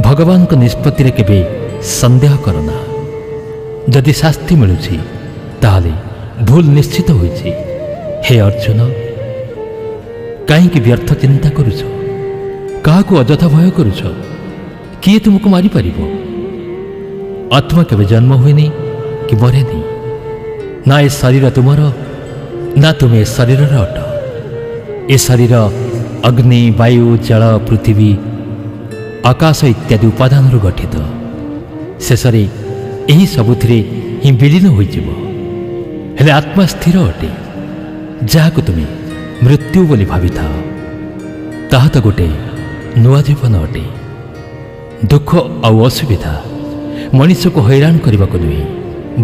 ଭଗବାନଙ୍କ ନିଷ୍ପତ୍ତିରେ କେବେ ସନ୍ଦେହ କର ନା। ଯଦି ଶାସ୍ତି ମିଳୁଛି ତାହେଲେ ଭୁଲ ନିଶ୍ଚିତ ହୋଇଛି। ହେ ଅର୍ଜୁନ, କାହିଁକି ବ୍ୟର୍ଥ ଚିନ୍ତା କରୁଛ? କାହାକୁ ଅଯଥା ଭୟ କରୁଛ? କିଏ ତୁମକୁ ମାରିପାରିବ? ଆତ୍ମା କେବେ ଜନ୍ମ ହୁଏନି କି ମରେନି। ନା ଏ ଶରୀର ତୁମର, ନା ତୁମେ ଏ ଶରୀରର ଅଟ। ଏ ଶରୀର ଅଗ୍ନି, ବାୟୁ, ଜଳ, ପୃଥିବୀ, ଆକାଶ ଇତ୍ୟାଦି ଉପାଦାନରୁ ଗଠିତ। ଶେଷରେ ଏହି ସବୁଥିରେ ହିଁ ବିଲୀନ ହୋଇଯିବ। ହେଲେ ଆତ୍ମା ସ୍ଥିର ଅଟେ। ଯାହାକୁ ତୁମେ ମୃତ୍ୟୁ ବୋଲି ଭାବିଥାଅ, ତାହା ତ ଗୋଟେ ନୂଆ ଜୀବନ ଅଟେ। ଦୁଃଖ ଆଉ ଅସୁବିଧା ମଣିଷକୁ ହଇରାଣ କରିବାକୁ ନୁହେଁ,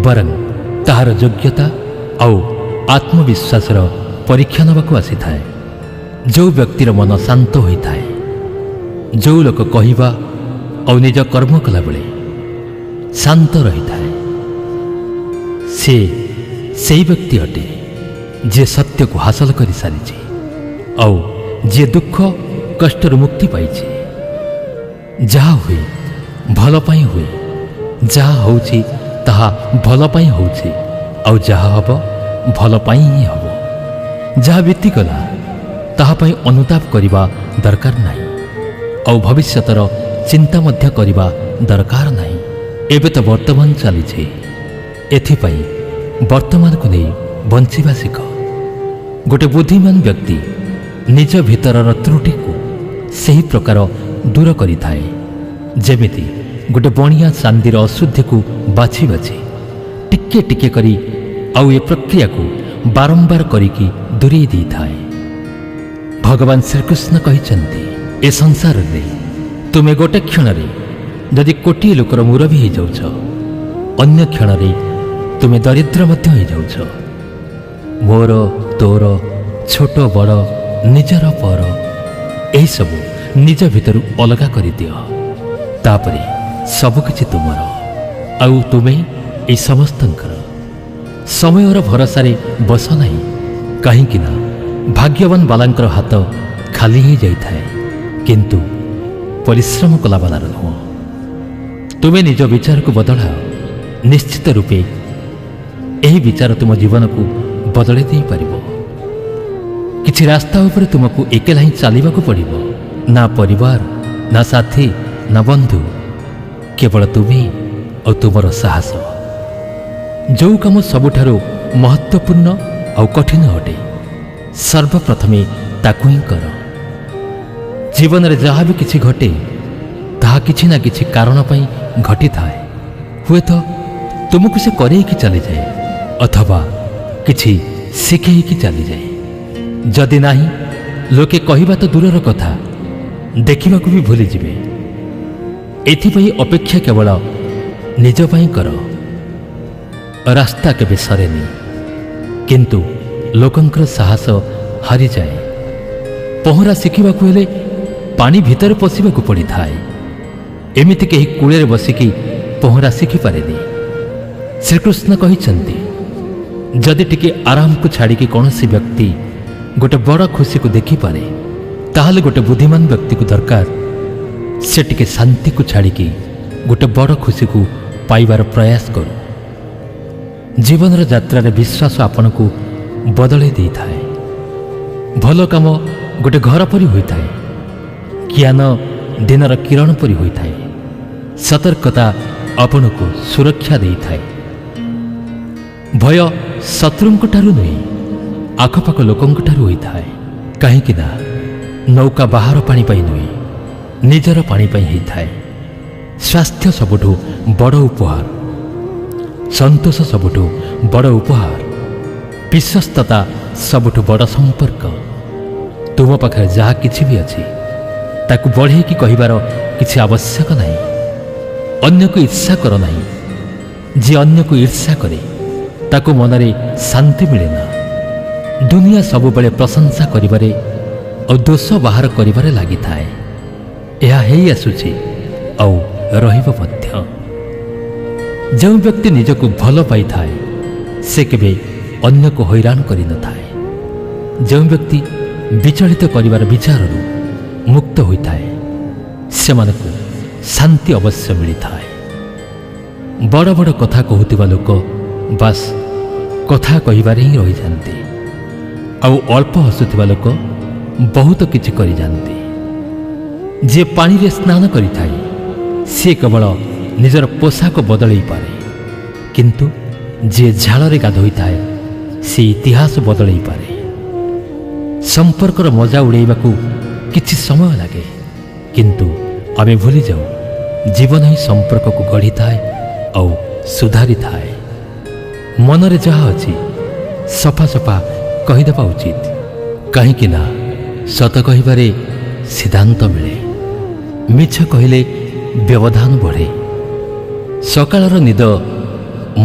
ବରଂ ତାହାର ଯୋଗ୍ୟତା ଆଉ ଆତ୍ମବିଶ୍ୱାସର ପରୀକ୍ଷା ନେବାକୁ ଆସିଥାଏ। ଯେଉଁ ବ୍ୟକ୍ତିର ମନ ଶାନ୍ତ ହୋଇଥାଏ, ଯେଉଁ ଲୋକ କହିବା ଆଉ ନିଜ କର୍ମ କଲାବେଳେ ଶାନ୍ତ ରହିଥାଏ, ସେ ସେହି ବ୍ୟକ୍ତି ଅଟେ ଯିଏ ସତ୍ୟକୁ ହାସଲ କରିସାରିଛି ଆଉ ଯିଏ ଦୁଃଖ କଷ୍ଟରୁ ମୁକ୍ତି ପାଇଛି। ଯାହା ହୁଏ ଭଲ ପାଇଁ ହୁଏ, ଯାହା ହେଉଛି ତାହା ଭଲ ପାଇଁ ହେଉଛି, ଆଉ ଯାହା ହେବ ଭଲ ପାଇଁ ହିଁ ହେବ। ଯାହା ବିତିଗଲା ତାହା ପାଇଁ ଅନୁତାପ କରିବା ଦରକାର ନାହିଁ, ଆଉ ଭବିଷ୍ୟତର ଚିନ୍ତା ମଧ୍ୟ କରିବା ଦରକାର ନାହିଁ। ଏବେ ତ ବର୍ତ୍ତମାନ ଚାଲିଛି, ଏଥିପାଇଁ ବର୍ତ୍ତମାନକୁ ନେଇ ବଞ୍ଚିବା ଶିଖ। ଗୋଟେ ବୁଦ୍ଧିମାନ ବ୍ୟକ୍ତି ନିଜ ଭିତରର ତ୍ରୁଟିକୁ ସେହି ପ୍ରକାର ଦୂର କରିଥାଏ, ଯେମିତି ଗୋଟେ ବଣିଆ ଚାନ୍ଦିର ଅଶୁଦ୍ଧିକୁ ବାଛି ବାଛି ଟିକେ ଟିକେ କରି ଆଉ ଏ ପ୍ରକ୍ରିୟାକୁ ବାରମ୍ବାର କରିକି ଦୂରେଇ ଦେଇଥାଏ। ଭଗବାନ ଶ୍ରୀକୃଷ୍ଣ କହିଛନ୍ତି, ଏ ସଂସାରରେ ତୁମେ ଗୋଟେ କ୍ଷଣରେ ଯଦି କୋଟିଏ ଲୋକର ମୁରବୀ ହେଇଯାଉଛ, ଅନ୍ୟ କ୍ଷଣରେ ତୁମେ ଦରିଦ୍ର ମଧ୍ୟ ହେଇଯାଉଛ। ମୋର ତୋର, ଛୋଟ ବଡ଼, ନିଜର ପର, ଏହିସବୁ ନିଜ ଭିତରୁ ଅଲଗା କରିଦିଅ। ତାପରେ ସବୁକିଛି ତୁମର, ଆଉ ତୁମେ ଏହି ସମସ୍ତଙ୍କର। ସମୟର ଭରସାରେ ବସ ନାହିଁ, କାହିଁକି ନା ଭାଗ୍ୟବାନ ବାଲାଙ୍କର ହାତ ଖାଲି ହେଇଯାଇଥାଏ, କିନ୍ତୁ ପରିଶ୍ରମ କଲାବାଲାର ନୁହଁ। ତୁମେ ନିଜ ବିଚାରକୁ ବଦଳାଅ। ନିଶ୍ଚିତ ରୂପେ ଏହି ବିଚାର ତୁମ ଜୀବନକୁ ବଦଳାଇ ଦେଇପାରିବ। କିଛି ରାସ୍ତା ଉପରେ ତୁମକୁ ଏକଲା ହିଁ ଚାଲିବାକୁ ପଡ଼ିବ। ନା ପରିବାର, ନା ସାଥୀ, ନା ବନ୍ଧୁ, କେବଳ ତୁମେ ଆଉ ତୁମର ସାହସ। ଯେଉଁ କାମ ସବୁଠାରୁ ମହତ୍ତ୍ୱପୂର୍ଣ୍ଣ ଆଉ କଠିନ ଅଟେ, ସର୍ବପ୍ରଥମେ ତାକୁ ହିଁ କର। ଜୀବନରେ ଯାହା ବି କିଛି ଘଟେ, ତାହା କିଛି ନା କିଛି କାରଣ ପାଇଁ ଘଟିଥାଏ। ହୁଏତ ତୁମକୁ ସେ କରେଇକି ଚାଲିଯାଏ, ଅଥବା କିଛି ଶିଖେଇକି ଚାଲିଯାଏ। ଯଦି ନାହିଁ, ଲୋକେ କହିବା ତ ଦୂରର କଥା, ଦେଖିବାକୁ ବି ଭୁଲିଯିବେ। ଏଥିପାଇଁ ଅପେକ୍ଷା କେବଳ ନିଜ ପାଇଁ କର। ରାସ୍ତା କେବେ ସରେନି, କିନ୍ତୁ ଲୋକଙ୍କର ସାହସ ହାରିଯାଏ। ପହଁରା ଶିଖିବାକୁ ହେଲେ ପାଣି ଭିତରେ ପଶିବାକୁ ପଡ଼ିଥାଏ। ଏମିତି କେହି କୂଳରେ ବସିକି ପହଁରା ଶିଖିପାରେନି। ଶ୍ରୀକୃଷ୍ଣ କହିଛନ୍ତି, ଯଦି ଟିକେ ଆରାମକୁ ଛାଡ଼ିକି କୌଣସି ବ୍ୟକ୍ତି ଗୋଟେ ବଡ଼ ଖୁସିକୁ ଦେଖିପାରେ, ତାହେଲେ ଗୋଟେ ବୁଦ୍ଧିମାନ ବ୍ୟକ୍ତିକୁ ଦରକାର ସେ ଟିକେ ଶାନ୍ତିକୁ ଛାଡ଼ିକି ଗୋଟେ ବଡ଼ ଖୁସିକୁ ପାଇବାର ପ୍ରୟାସ କରୁ। ଜୀବନର ଯାତ୍ରାରେ ବିଶ୍ୱାସ ଆପଣଙ୍କୁ ବଦଳାଇ ଦେଇଥାଏ। ଭଲ କାମ ଗୋଟେ ଘର ପରି ହୋଇଥାଏ, ଜ୍ଞାନ ଦିନର କିରଣ ପରି ହୋଇଥାଏ, ସତର୍କତା ଆପଣଙ୍କୁ ସୁରକ୍ଷା ଦେଇଥାଏ। ଭୟ ଶତ୍ରୁଙ୍କଠାରୁ ନୁହେଁ, ଆଖପାଖ ଲୋକଙ୍କଠାରୁ ହୋଇଥାଏ। କାହିଁକି ନା ନୌକା ବାହାର ପାଣି ପାଇଁ ନୁହେଁ, ନିଜର ପାଣି ପାଇଁ ହେଇଥାଏ। ସ୍ୱାସ୍ଥ୍ୟ ସବୁଠୁ ବଡ଼ ଉପହାର, ସନ୍ତୋଷ ସବୁଠୁ ବଡ଼ ଉପହାର, ବିଶ୍ୱସ୍ତତା ସବୁଠୁ ବଡ଼ ସମ୍ପର୍କ। ତୁମ ପାଖରେ ଯାହା କିଛି ବି ଅଛି, ତାକୁ ବଢ଼େଇକି କହିବାର କିଛି ଆବଶ୍ୟକ ନାହିଁ। ଅନ୍ୟକୁ ଈର୍ଷା କର ନାହିଁ। ଯିଏ ଅନ୍ୟକୁ ଈର୍ଷା କରେ, ତାକୁ ମନରେ ଶାନ୍ତି ମିଳେ ନା। ଦୁନିଆ ସବୁବେଳେ ପ୍ରଶଂସା କରିବାରେ ଆଉ ଦୋଷ ବାହାର କରିବାରେ ଲାଗିଥାଏ। ଏହା ହେଇ ଆସୁଛି ଆଉ ରହିବ ମଧ୍ୟ। ଯେଉଁ ବ୍ୟକ୍ତି ନିଜକୁ ଭଲ ପାଇଥାଏ, ସେ କେବେ ଅନ୍ୟକୁ ହଇରାଣ କରିନଥାଏ। ଯେଉଁ ବ୍ୟକ୍ତି ବିଚଳିତ କରିବାର ବିଚାରରୁ ମୁକ୍ତ ହୋଇଥାଏ, ସେମାନଙ୍କୁ ଶାନ୍ତି ଅବଶ୍ୟ ମିଳିଥାଏ। ବଡ଼ ବଡ଼ କଥା କହୁଥିବା ଲୋକ ବାସ୍ କଥା କହିବାରେ ହିଁ ରହିଯାଆନ୍ତି, ଆଉ ଅଳ୍ପ ହସୁଥିବା ଲୋକ ବହୁତ କିଛି କରିଯାଆନ୍ତି। ଯିଏ ପାଣିରେ ସ୍ନାନ କରିଥାଏ, ସିଏ କେବଳ ନିଜର ପୋଷାକ ବଦଳାଇ ପାରେ, କିନ୍ତୁ ଯିଏ ଝାଳରେ ଗାଧୋଇଥାଏ, ସେ ଇତିହାସ ବଦଳାଇ ପାରେ। ସମ୍ପର୍କର ମଜା ଉଡ଼ାଇବାକୁ କିଛି ସମୟ ଲାଗେ, କିନ୍ତୁ ଆମେ ଭୁଲିଯାଉ ଜୀବନ ହିଁ ସମ୍ପର୍କକୁ ଗଢ଼ିଥାଏ ଆଉ ସୁଧାରିଥାଏ। ମନରେ ଯାହା ଅଛି ସଫା ସଫା କହିଦେବା ଉଚିତ, କାହିଁକି ନା ସତ କହିବାରେ ସିଦ୍ଧାନ୍ତ ମିଳେ, ମିଛ କହିଲେ ବ୍ୟବଧାନ ବଢ଼େ। ସକାଳର ନିଦ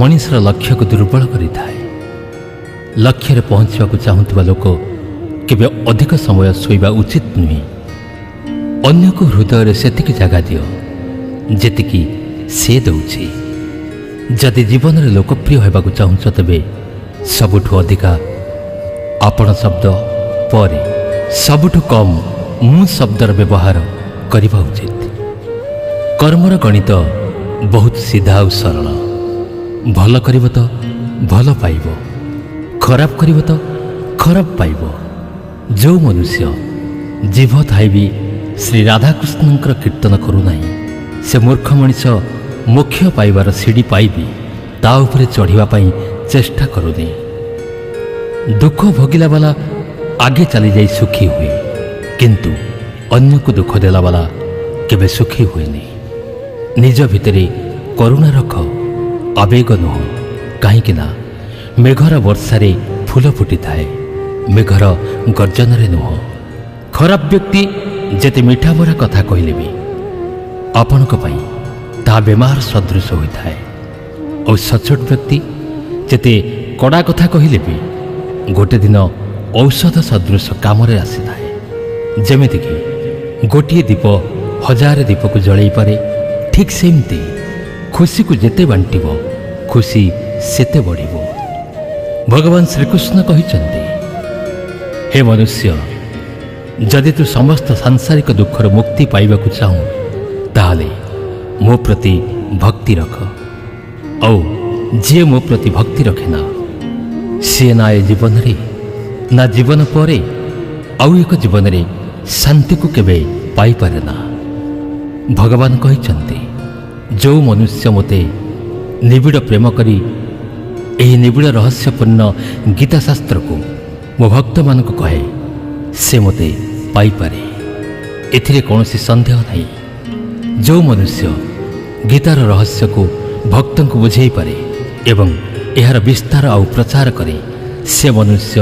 ମଣିଷର ଲକ୍ଷ୍ୟକୁ ଦୁର୍ବଳ କରିଥାଏ। ଲକ୍ଷ୍ୟରେ ପହଞ୍ଚିବାକୁ ଚାହୁଁଥିବା ଲୋକ କେବେ ଅଧିକ ସମୟ ଶୋଇବା ଉଚିତ ନୁହେଁ। ଅନ୍ୟକୁ ହୃଦୟରେ ସେତିକି ଜାଗା ଦିଅ ଯେତିକି ସେ ଦେଉଛି। ଯଦି ଜୀବନରେ ଲୋକପ୍ରିୟ ହେବାକୁ ଚାହୁଁଛ, ତେବେ ସବୁଠୁ ଅଧିକା ଆପଣ ଶବ୍ଦ ପରେ ସବୁଠୁ କମ୍ ମୁଁ ଶବ୍ଦର ବ୍ୟବହାର କରିବା ଉଚିତ। କର୍ମର ଗଣିତ ବହୁତ ସିଧା ଆଉ ସରଳ। ଭଲ କରିବ ତ ଭଲ ପାଇବ, ଖରାପ କରିବ ତ ଖରାପ ପାଇବ। ଯେଉଁ ମନୁଷ୍ୟ ଜିଭ ଥାଇ ବି ଶ୍ରୀ ରାଧାକୃଷ୍ଣଙ୍କର କୀର୍ତ୍ତନ କରୁନାହିଁ, ସେ ମୂର୍ଖ ମଣିଷ ମୋକ୍ଷ ପାଇବାର ସିଡ଼ି ପାଇବି ତା ଉପରେ ଚଢ଼ିବା ପାଇଁ ଚେଷ୍ଟା କରୁନି। ଦୁଃଖ ଭୋଗିଲା ବାଲା ଆଗେ ଚାଲିଯାଇ ସୁଖୀ ହୁଏ, କିନ୍ତୁ ଅନ୍ୟକୁ ଦୁଃଖ ଦେଲା ବାଲା କେବେ ସୁଖୀ ହୁଏନି। ନିଜ ଭିତରେ କରୁଣା ରଖ, ଆବେଗ ନୁହଁ। କାହିଁକି ନା ମେଘର ବର୍ଷାରେ ଫୁଲ ଫୁଟିଥାଏ, ମେଘର ଗର୍ଜନରେ ନୁହଁ। ଖରାପ ବ୍ୟକ୍ତି ଯେତେ ମିଠା ଭରା କଥା କହିଲେ ବି ଆପଣଙ୍କ ପାଇଁ ତାହା ବେମାର ସଦୃଶ ହୋଇଥାଏ, ଆଉ ସଚ୍ଚୋଟ ବ୍ୟକ୍ତି ଯେତେ କଡ଼ା କଥା କହିଲେ ବି ଗୋଟେ ଦିନ ଔଷଧ ସଦୃଶ କାମରେ ଆସିଥାଏ। ଯେମିତିକି ଗୋଟିଏ ଦୀପ ହଜାର ଦୀପକୁ ଜଳେଇ ପାରେ, ଠିକ୍ ସେମିତି ଖୁସିକୁ ଯେତେ ବାଣ୍ଟିବ ଖୁସି ସେତେ ବଢ଼ିବ। ଭଗବାନ ଶ୍ରୀକୃଷ୍ଣ କହିଛନ୍ତି, ହେ ମନୁଷ୍ୟ, ଯଦି ତୁ ସମସ୍ତ ସାଂସାରିକ ଦୁଃଖର ମୁକ୍ତି ପାଇବାକୁ ଚାହୁଁ, ତାହେଲେ ମୋ ପ୍ରତି ଭକ୍ତି ରଖ। ଆଉ ଯିଏ ମୋ ପ୍ରତି ଭକ୍ତି ରଖେ ନା, ସିଏ ନା ଏ ଜୀବନରେ ନା ଜୀବନ ପରେ ଆଉ ଏକ ଜୀବନରେ ଶାନ୍ତିକୁ କେବେ ପାଇପାରେ ନା। ଭଗବାନ କହିଛନ୍ତି, ଯେଉଁ ମନୁଷ୍ୟ ମୋତେ ନିବିଡ଼ ପ୍ରେମ କରି ଏହି ନିବିଡ଼ ରହସ୍ୟପୂର୍ଣ୍ଣ ଗୀତାଶାସ୍ତ୍ରକୁ ମୋ ଭକ୍ତମାନଙ୍କୁ କହେ, ସେ ମୋତେ ପାଇପାରେ। ଏଥିରେ କୌଣସି ସନ୍ଦେହ ନାହିଁ। ଯେଉଁ ମନୁଷ୍ୟ ଗୀତାର ରହସ୍ୟକୁ ଭକ୍ତଙ୍କୁ ବୁଝାଇ ପାରେ ଏବଂ ଏହାର ବିସ୍ତାର ଆଉ ପ୍ରଚାର କରେ, ସେ ମନୁଷ୍ୟ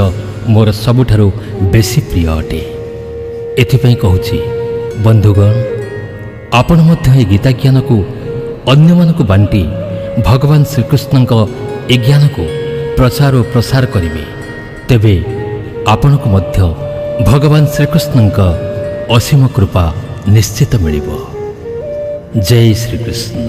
ମୋର ସବୁଠାରୁ ବେଶୀ ପ୍ରିୟ ଅଟେ। ଏଥିପାଇଁ କହୁଛି, ବନ୍ଧୁଗଣ, ଆପଣ ମଧ୍ୟ ଏହି ଗୀତା ଜ୍ଞାନକୁ ଅନ୍ୟମାନଙ୍କୁ ବାଣ୍ଟି ଭଗବାନ ଶ୍ରୀକୃଷ୍ଣଙ୍କ ଏ ଜ୍ଞାନକୁ ପ୍ରଚାର ଓ ପ୍ରସାର କରିବେ। ତେବେ ଆପଣଙ୍କୁ ମଧ୍ୟ ଭଗବାନ ଶ୍ରୀକୃଷ୍ଣଙ୍କ ଅସୀମ କୃପା ନିଶ୍ଚିତ ମିଳିବ। ଜୟ ଶ୍ରୀକୃଷ୍ଣ।